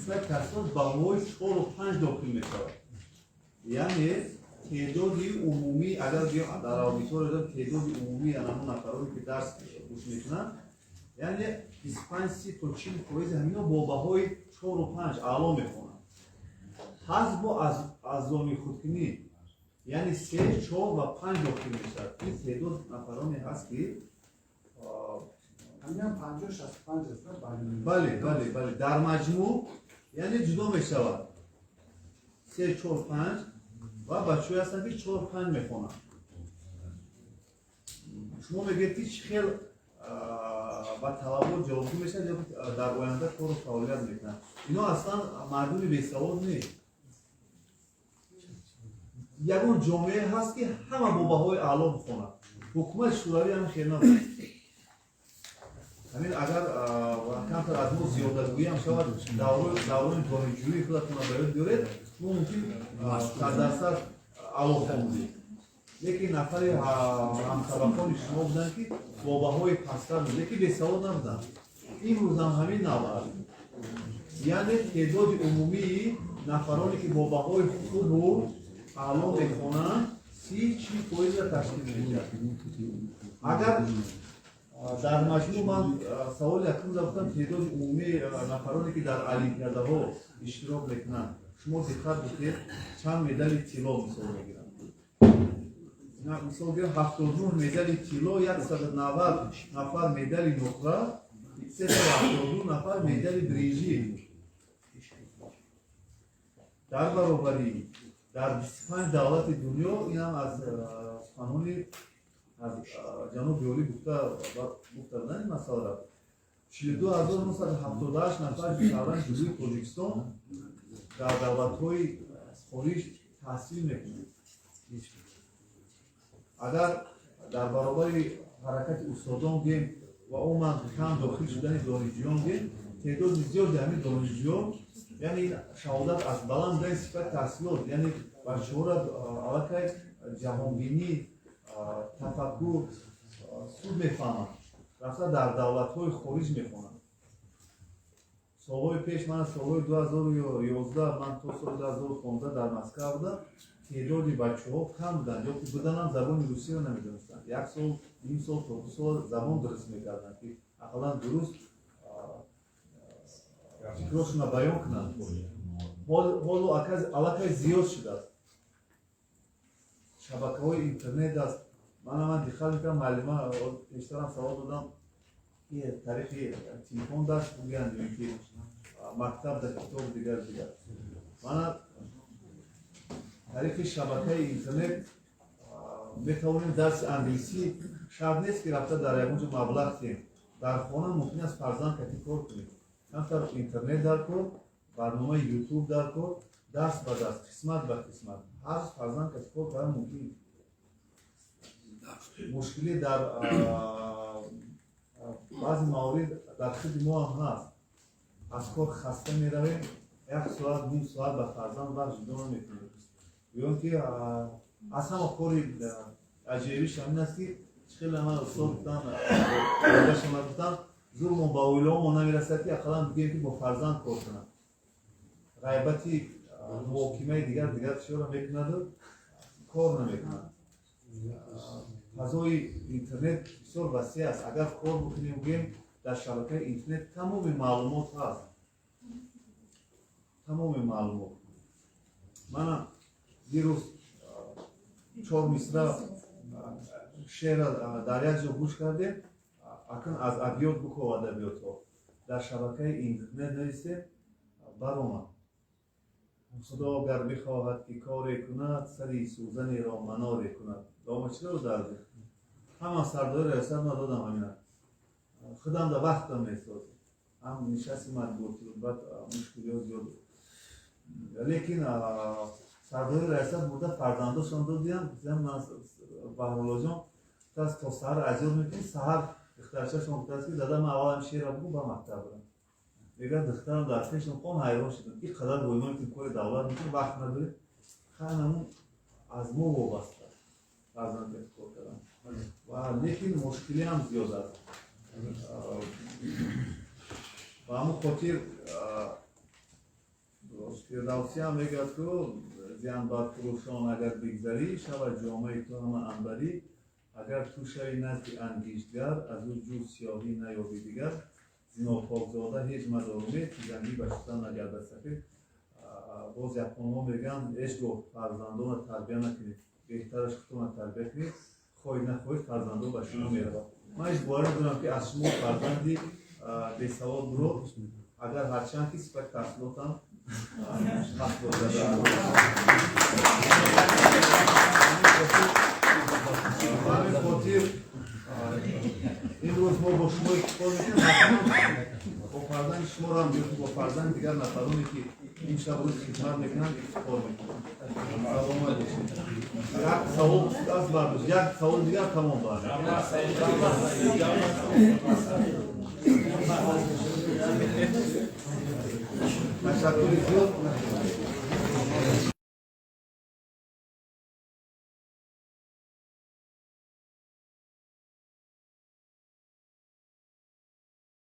صفت تحصیلات با وای 4 و 5 داخل میشود یعنی تعداد عمومی اگر بگیم در آدیتور تعداد عمومی همون نفرانی که درس گوش میکنن یعنی 25 تا 40% همینا با بهای 4 و 5 اعلا میخونن حذف با از زامی خودکنی یعنی 3 4 و 5 داخل میشد این تعداد نفرانی هست که همین 50 65 است بله در مجموع یعنی جدا میشود 3 4 5 و بچه‌ها هستن که 4 5 میخونن شما میگید که خیلی با طلبات جوابگو میشن یا در آینده کار و فعالیت میکنن اینا اصلا مردم بیسواد نیست یکون جامعه هست که همه با بهای اعلا بخونن حکومت شوروی هم خیلی نبود همین اگر کمتر از ما زیادتگویی هم شود دوران دانشجویی خودتون را باید بیارید ما ممکن 100% اعلا خوندیم لیکن نفر همطرفان شما بودن که با بهای پستر بود لیکن بیسواد نبودن این روز هم همین نبود یعنی تعداد عمومی نفرانی که با بهای خوب و اعلا میخونن 30% را تشکیل می‌دهد اگر در مجموع من سوال یکم داشتم تعداد عمومی نفرانی که در المپیاده ها اشتراک میکنن شما دقت بکنید چند مدال طلا مثال میگیرن مثال بگیرم 79 مدال طلا 190 نفر مدال نقره 372 نفر مدال برنزی در برابری در 25 دولت دنیا این هم از قانون از جنوب بیولی گفته بودن این مسئله را 42978 نفر شهروند جزوی تاجیکستان در دولت‌های خارج تحصیل میکنند اگر در برابر حرکت استادان بگیم و اون من کم داخل شدن دانشجویان میگه تعداد زیادی همین دانشجویان یعنی شهادت از بالا میدن صفت تحصیلات یعنی بچه‌ها را علاقه جهانبینی تفکر سود میفهمند رفته در دولت‌های خارج میخونند سالهای پیش من از سالهای 2011 من تا سال 2015 در مسکو بودم تعداد بچه‌ها کم بودند یا که بودن هم زبان روسی رو نمی‌دونستند یک سال نیم سال تا 2 سال زبان درست می‌کردند که اقلا درست فکرشون رو بیان کنند حالا علاقه زیاد شده است شبکه‌های اینترنت است من دقت می‌کنم معلمان بیشتر هم سوال دادم که تاریخ تلفن داشت بگن که مکتب در کتاب دیگر من تاریخ شبکه اینترنت میتوانیم درس انگلیسی شرط نیست که رفته در اونجا مبلغ کنیم در خانه ممکن است فرزند کتی کار کنیم همطور اینترنت در کار برنامه یوتیوب در کار درس به درس قسمت به قسمت هر فرزند کتی کار برای ممکن مشکلی در بعضی موارد در خود ما هم هست از کار خسته می رویم 1 ساعت نیم ساعت به فرزند وقت جدا نمی‌کنیم بیان که از همه کاری عجیبیش همین است که خیلی من استاد بودن گفتن زور موبایل‌ها ما نمی‌رسد که اقلا بگیم که با فرزند کار کنند غیبتی محاکمه دیگر چرا می‌کند کار نمی‌کنند فضای اینترنت بسیار وسیع است اگر کار بکنیم بگیم در شبکه اینترنت تمام معلومات هست تمام معلومات من دیروز 4 مصرع شعر در یک جا گوش کردیم اکنون از ابیات بکو و ادبیات ها در شبکه اینترنت نوشته برآمد خدا گر بخواهد که کاری کند سری سوزنی را مناری کند دامه چرا درده همه سرداری ریاست ما دادم همینه خودم در وقتم میستاد هم نشستی مطبوعاتی بود بعد مشکلی ها زیاد بود لیکن سرداری ریاست بوده فرزنداشان دادیم من بهرالله جان تا سهر عجیب میکنی سهر دخترچه شما بودست که دادم اولم شیر را بگو با مکتب برم میگه دخترم در پیشم قوم حیران شدم این قدر بایمان که کار دولت میکنی وقت نداری خیلی از ما وابسته فرزند کار کردن و لیکن مشکلی هم زیاد است و همون خاطر فردوسی هم میگه که زیان بر فروشان اگر بگذری شود جامعه تو هم انبری اگر تو شوی نزد انگیزگر از او جو سیاهی نیابی دیگر زینا پاکزاده هیچ مدارمی که زنگی بشتن نگرده سفید باز یکانها میگن عشق و فرزندان تربیه نکنید بهترش خودتون تربیه کنید خواهید نخواهید فرزندان به شما میرود من ایش باید دونم که از شما فرزندی بیسواد برو اگر هرچند که سپک تحصیلات هم حق بازده همین خاطر این روز ما با شما اکتفار میکنم با فرزند شما را هم با فرزند دیگر نفرانی که این شب روز خدمت میکنن اکتفار میکنم سلامت باشید یک سوال از برداشت یک سوال دیگر تمام باید تشکر زیاد